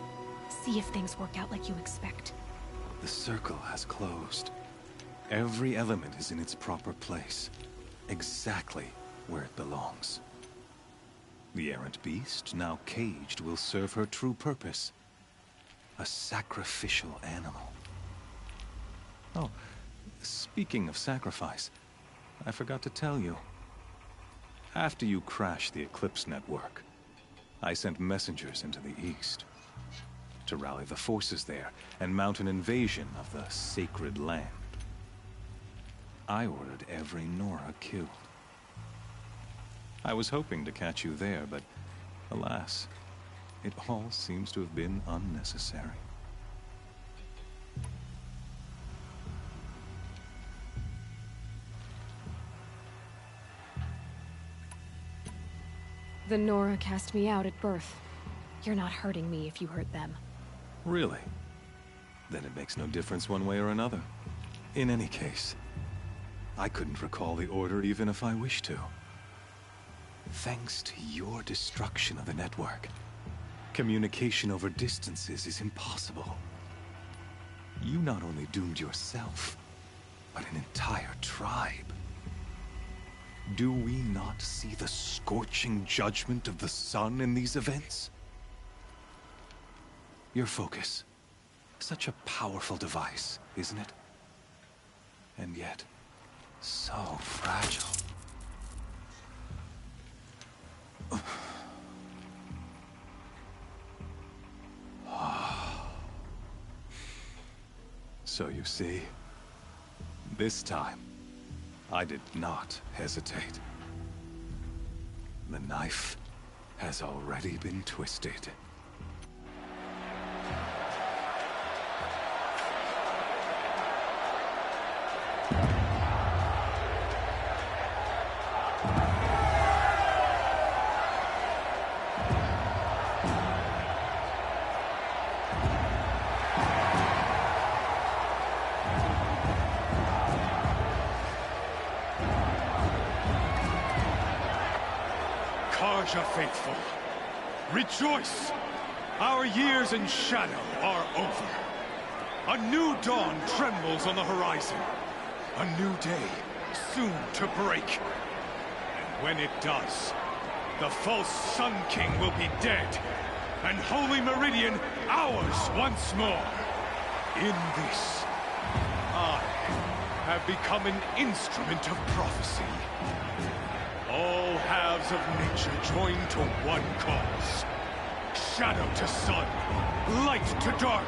See if things work out like you expect. The circle has closed. Every element is in its proper place, exactly where it belongs. The errant beast, now caged, will serve her true purpose. A sacrificial animal. Oh, speaking of sacrifice, I forgot to tell you. After you crashed the Eclipse network, I sent messengers into the east to rally the forces there and mount an invasion of the sacred land. I ordered every Nora killed. I was hoping to catch you there, but alas, it all seems to have been unnecessary. The Nora cast me out at birth. You're not hurting me if you hurt them. Really? Then it makes no difference one way or another. In any case, I couldn't recall the order even if I wished to. Thanks to your destruction of the network, communication over distances is impossible. You not only doomed yourself, but an entire tribe. Do we not see the scorching judgment of the sun in these events? Your focus. Such a powerful device, isn't it? And yet, so fragile. So you see, this time, I did not hesitate. The knife has already been twisted. Karja faithful, rejoice! Our years in shadow are over. A new dawn trembles on the horizon. A new day soon to break. And when it does, the false Sun King will be dead, and Holy Meridian ours once more. In this, I have become an instrument of prophecy. All halves of nature join to one cause. Shadow to sun, light to dark,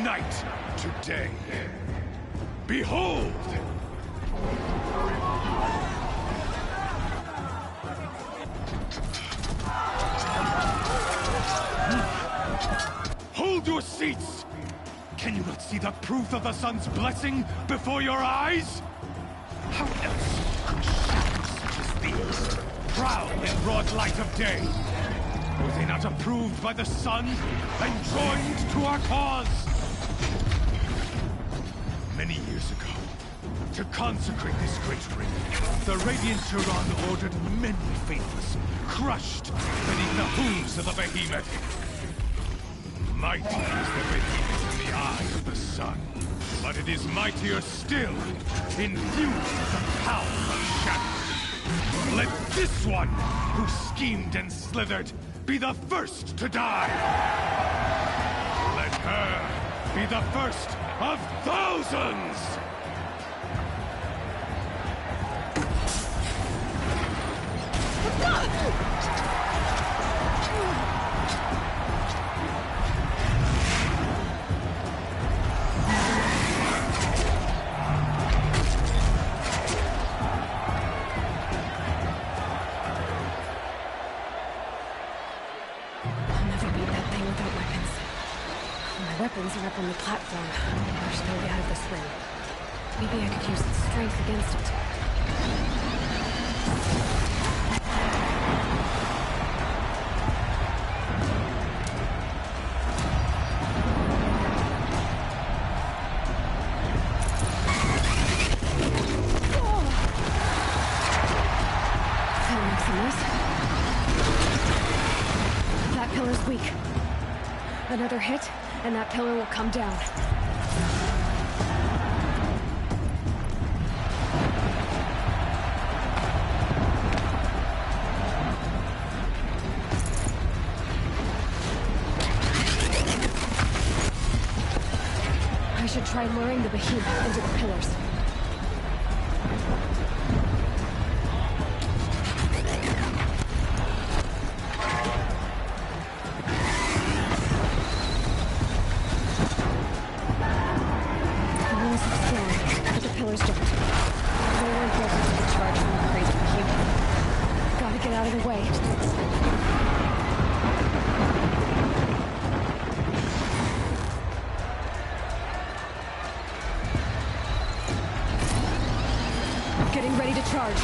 night to day. Behold! Hold your seats! Can you not see the proof of the sun's blessing before your eyes? How else could shadows such as these prowl in broad light of day? Were they not approved by the sun and joined to our cause? Many years ago, to consecrate this great ring, the Radiant Turan ordered many faithless crushed beneath the hooves of the behemoth. Mighty is the behemoth in the eye of the sun, but it is mightier still, infused with the power of shadow. Let this one, who schemed and slithered, be the first to die! Let her be the first of thousands! Weapons are up on the platform. There's no way out of this ring. Maybe I could use its strength against it. That'll make some noise. That pillar's weak. Another hit, and that pillar will come down. I should try luring the behemoth into the pillars. Getting ready to charge.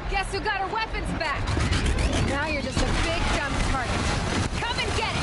Guess who got her weapons back? Now you're just a big dumb target. Come and get it!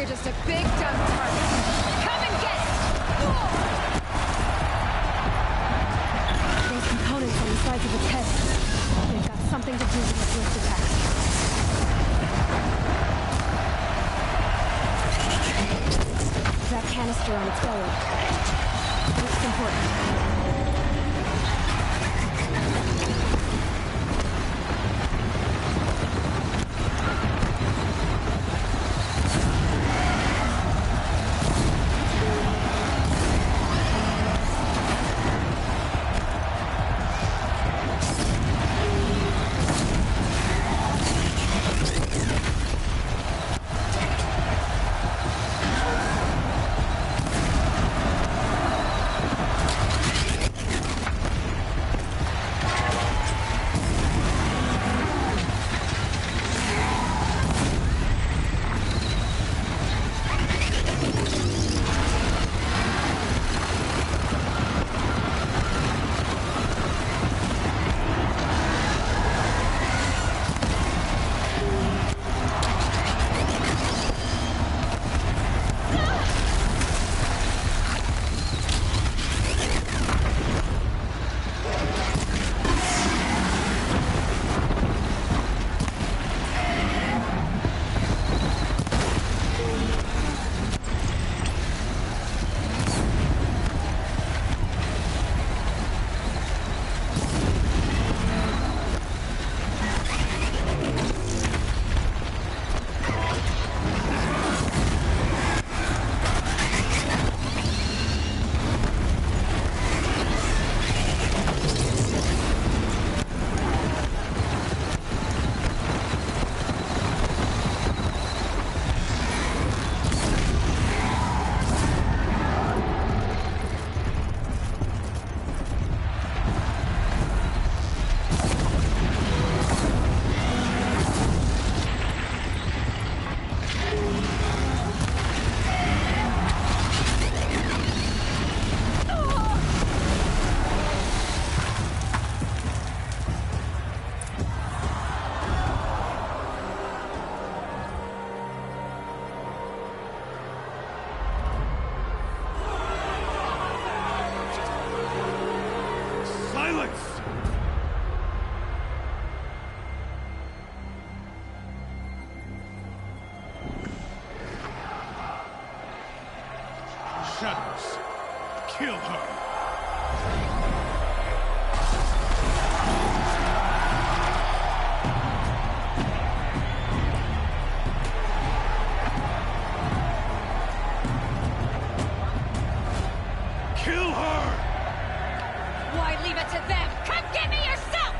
you're just a big dumb target. Come and get it! Those components on the sides of its head. They've got something to do with its lift attacks. That canister on its belly. It's important. Shadows. Kill her. Kill her! Why leave it to them? Come get me yourself!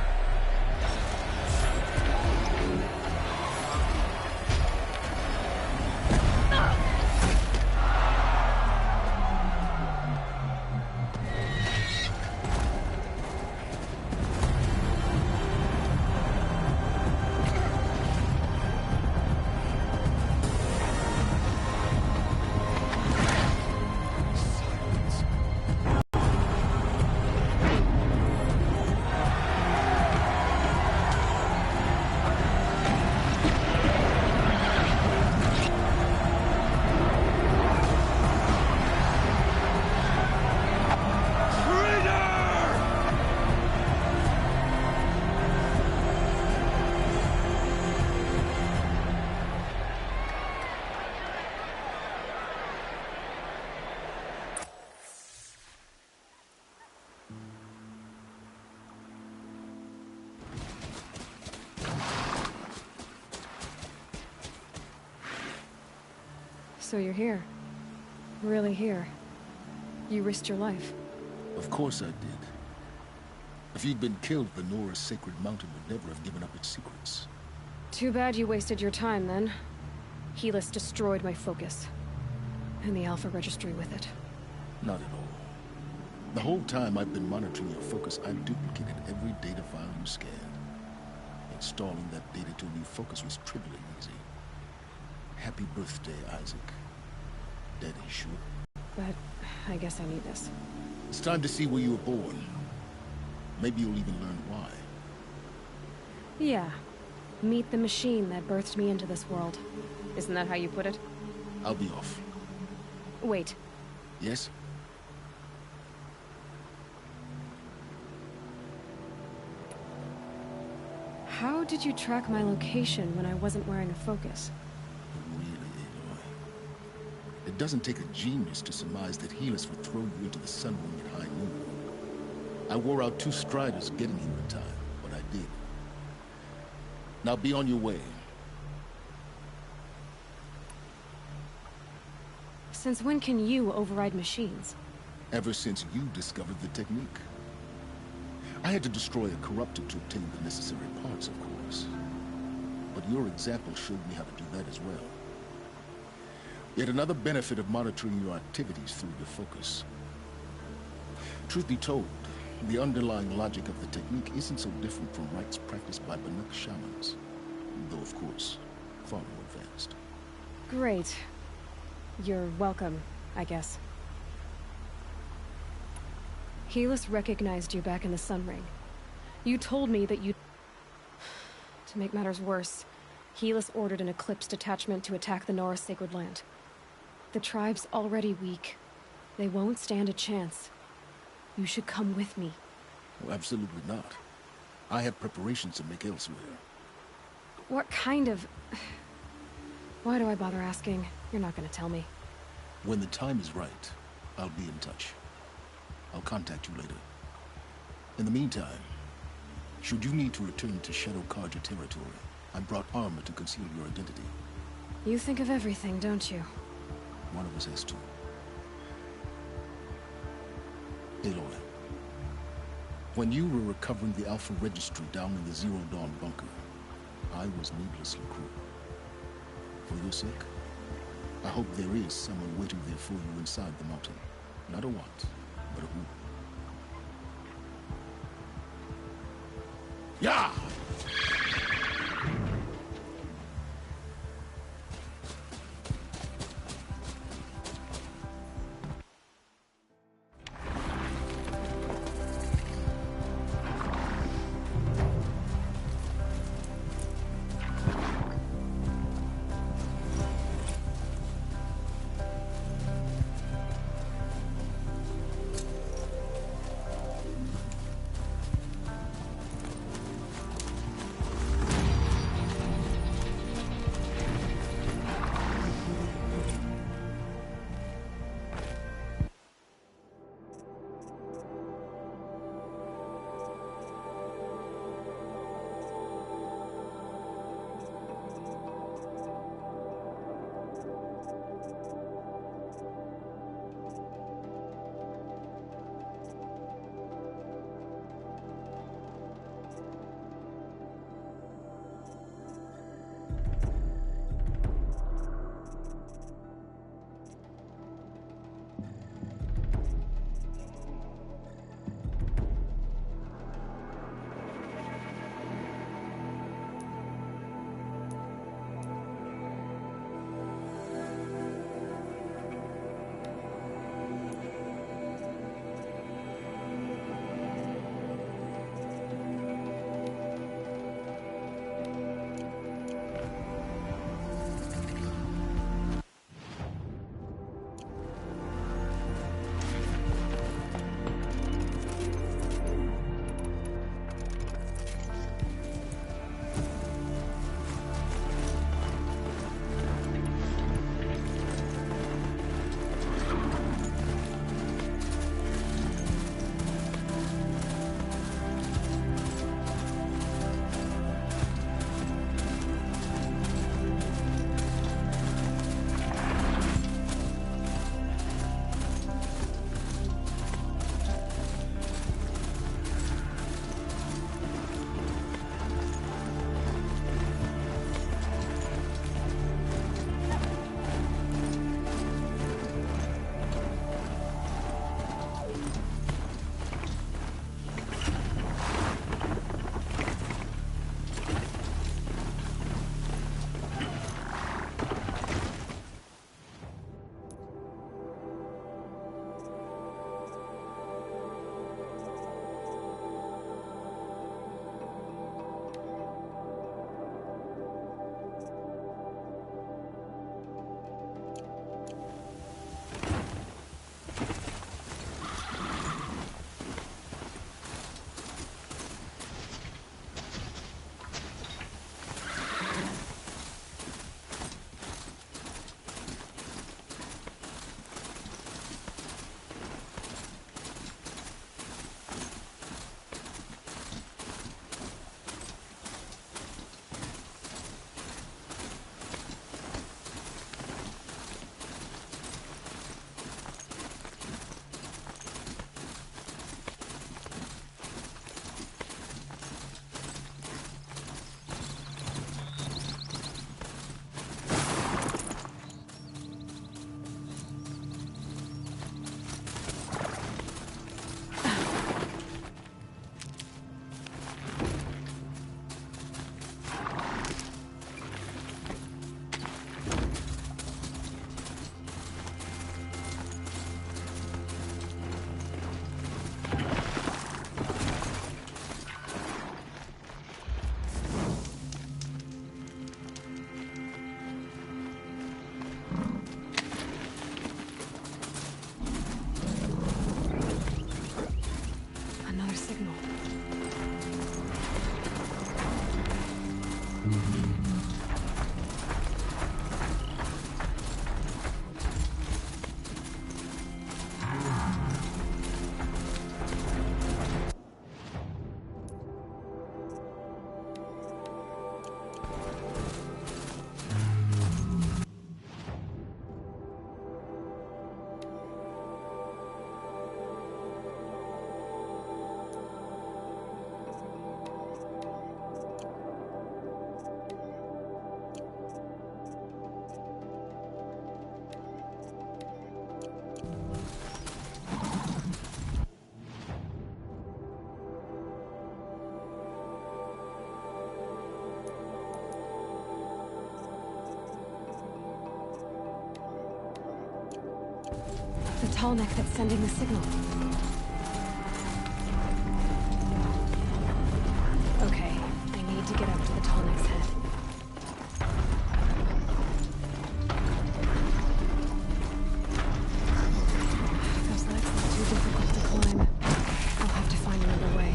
So you're here. Really here. You risked your life. Of course I did. If you'd been killed, the Nora's sacred mountain would never have given up its secrets. Too bad you wasted your time, then. Helis destroyed my focus. And the Alpha Registry with it. Not at all. The whole time I've been monitoring your focus, I've duplicated every data file you scanned. Installing that data to a new focus was trivially easy. Happy birthday, Isaac. Daddy sure. But I guess I need this. It's time to see where you were born. Maybe you'll even learn why. Yeah. Meet the machine that birthed me into this world. Isn't that how you put it? I'll be off. Wait. Yes? How did you track my location when I wasn't wearing a focus? Really, Aloy. It doesn't take a genius to surmise that Helis would throw you into the Sun Ring at high noon. I wore out 2 striders getting here in time, but I did. Now be on your way. Since when can you override machines? Ever since you discovered the technique. I had to destroy a corruptor to obtain the necessary parts, of course. But your example showed me how to do that as well. Yet another benefit of monitoring your activities through your focus. Truth be told, the underlying logic of the technique isn't so different from rites practiced by Banuk shamans, though of course, far more advanced. Great. You're welcome, I guess. Helis recognized you back in the Sun Ring. You told me that you... To make matters worse, Helis ordered an Eclipse detachment to attack the Nora Sacred Land. The tribe's already weak. They won't stand a chance. You should come with me. Oh, absolutely not. I have preparations to make elsewhere. What kind of... Why do I bother asking? You're not gonna tell me. When the time is right, I'll be in touch. I'll contact you later. In the meantime, should you need to return to Shadow Carja territory, I brought armor to conceal your identity. You think of everything, don't you? One of us has to. Aloy, when you were recovering the Alpha Registry down in the Zero Dawn bunker, I was needlessly cruel. For your sake, I hope there is someone waiting there for you inside the mountain. Not a what, but a who. Yeah! The tall neck that's sending the signal. Okay, I need to get up to the tall neck's head. Those legs look too difficult to climb. I'll have to find another way.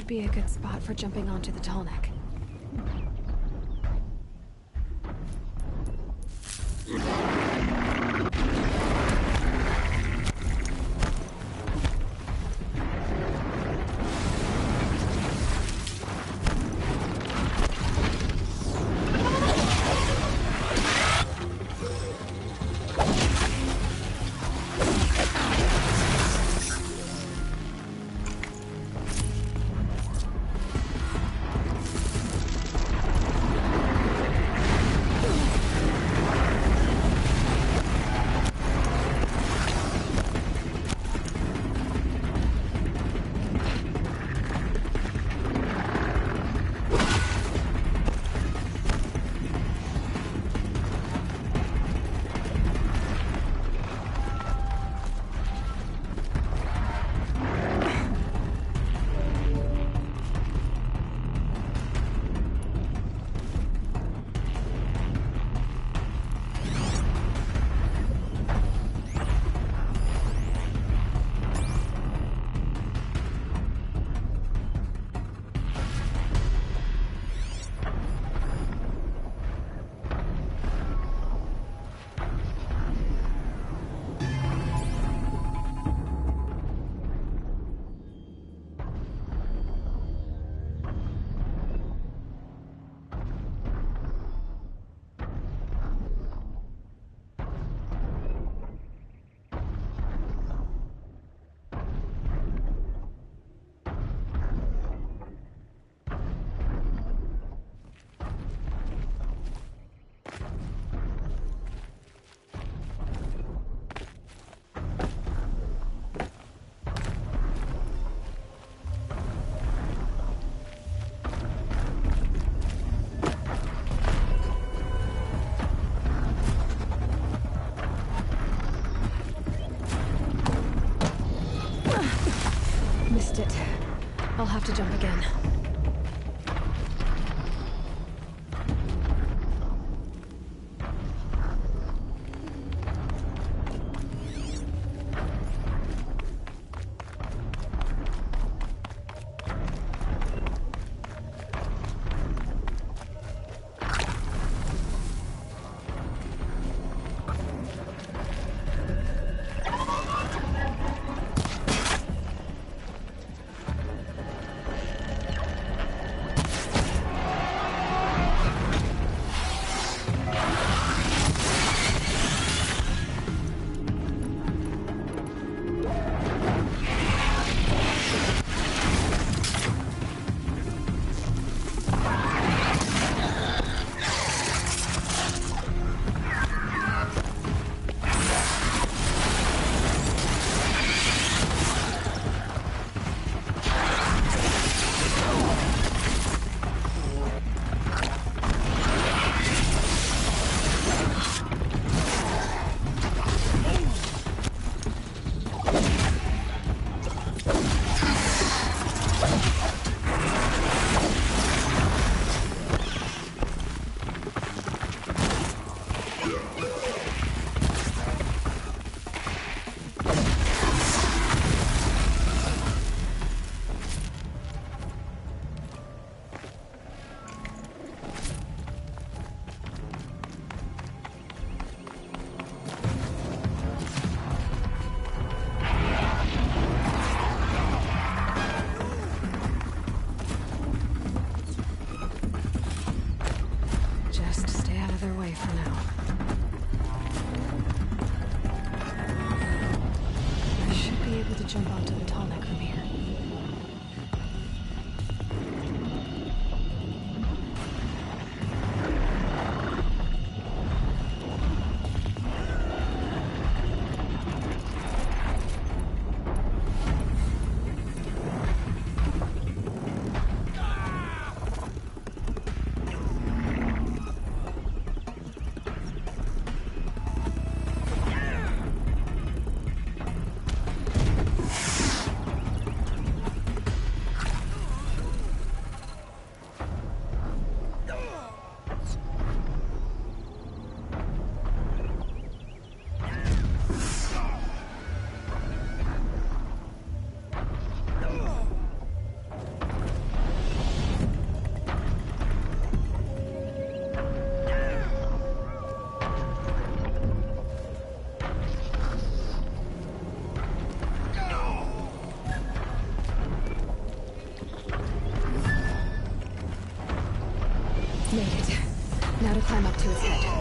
Be a good spot for jumping onto the tall neck. Missed it. I'll have to jump again. jump onto the Tallneck from here. Made it. Now to climb up to his head.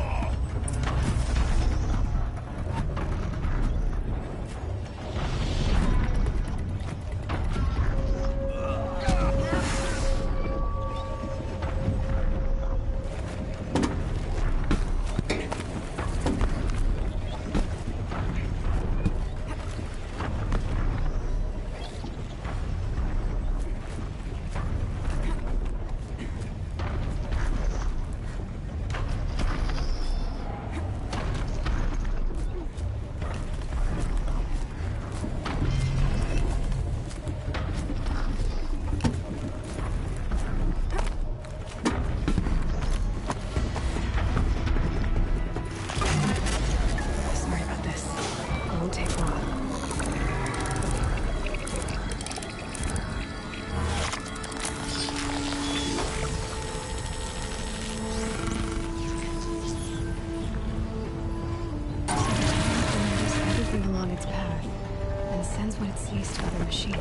What it sees to other machines.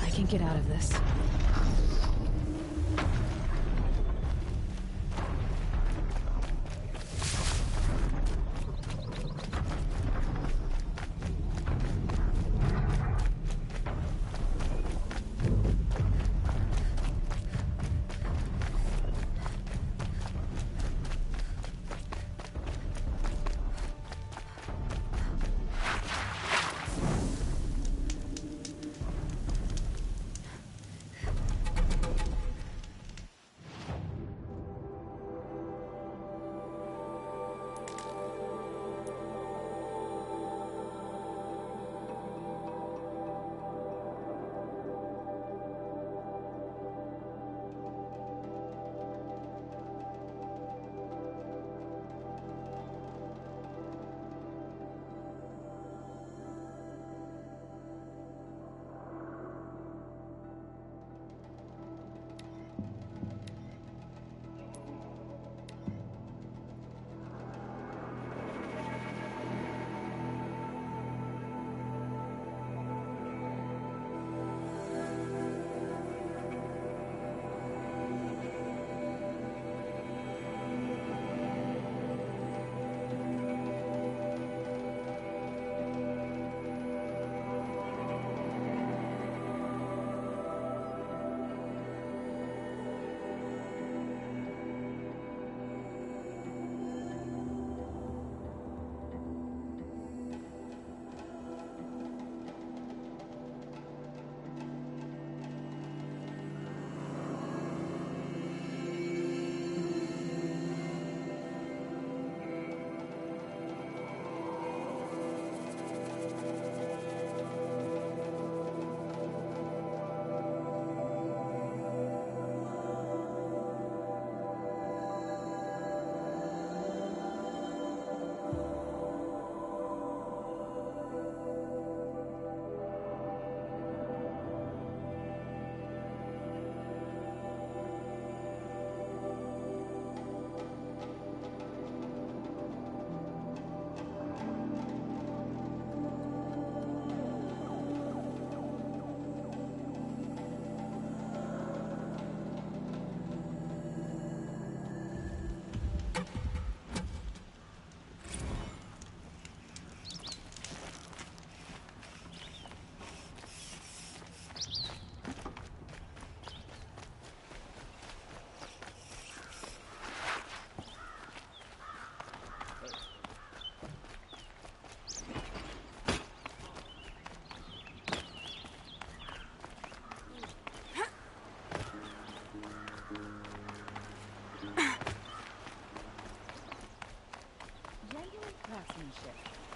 I can get out of this.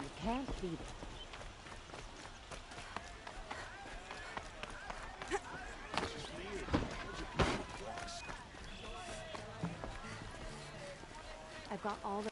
You can't beat it. I've got all the...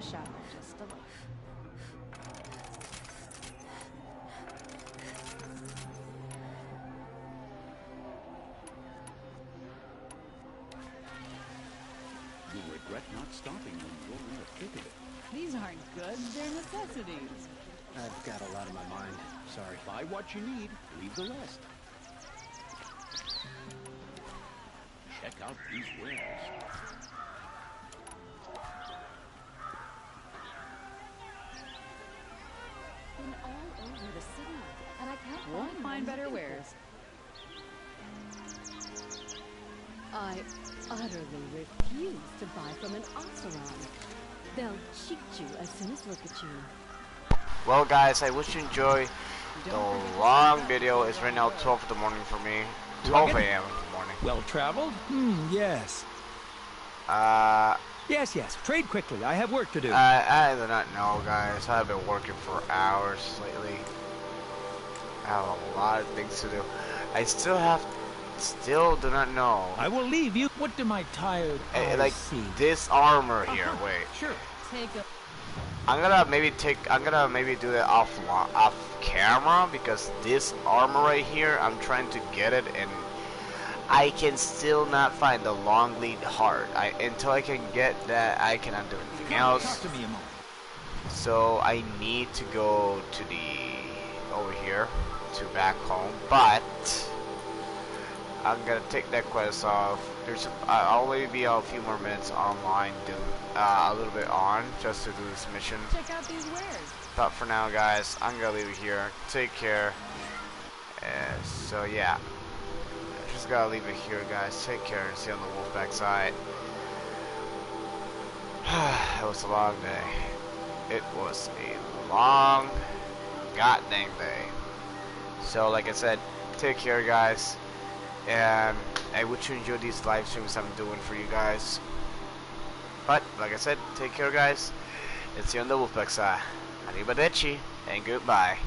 Just a look. You'll regret not stopping when you're in the thick of it. These aren't goods, they're necessities. I've got a lot on my mind. Sorry. Buy what you need, leave the rest. Check out these wares. Been all over the city, and I can't Won't find better wares. I utterly refuse to buy from an Oseram. They'll cheat you as soon as look at you. Well guys, I wish you enjoy the long video. It's right now 12 in the morning for me. 12 a.m. in the morning. Well traveled? Yes. Yes. Trade quickly. I have work to do. I do not know, guys. I've been working for hours lately. I have a lot of things to do. I still do not know. I will leave you. What do my tired eyes like see? This armor here. Wait. Sure. Take a. I'm gonna maybe do that off camera, because this armor right here, I'm trying to get it and I can still not find the long lead heart. Until I can get that, I cannot do anything else. Talk to me a moment. So I need to go to over here to back home, but I'm gonna take that quest off. I'll only be a few more minutes online, a little bit on, just to do this mission. Check out these wares. But for now, guys, I'm gonna leave it here. Take care. So yeah, just gotta leave it here, guys. Take care and see you on the Wolfpack side. It was a long day. It was a long god dang day. So like I said, take care guys, and I wish you enjoy these live streams I'm doing for you guys. But like I said, take care guys. It's here on the Wolfpack side. Arrivederci and goodbye.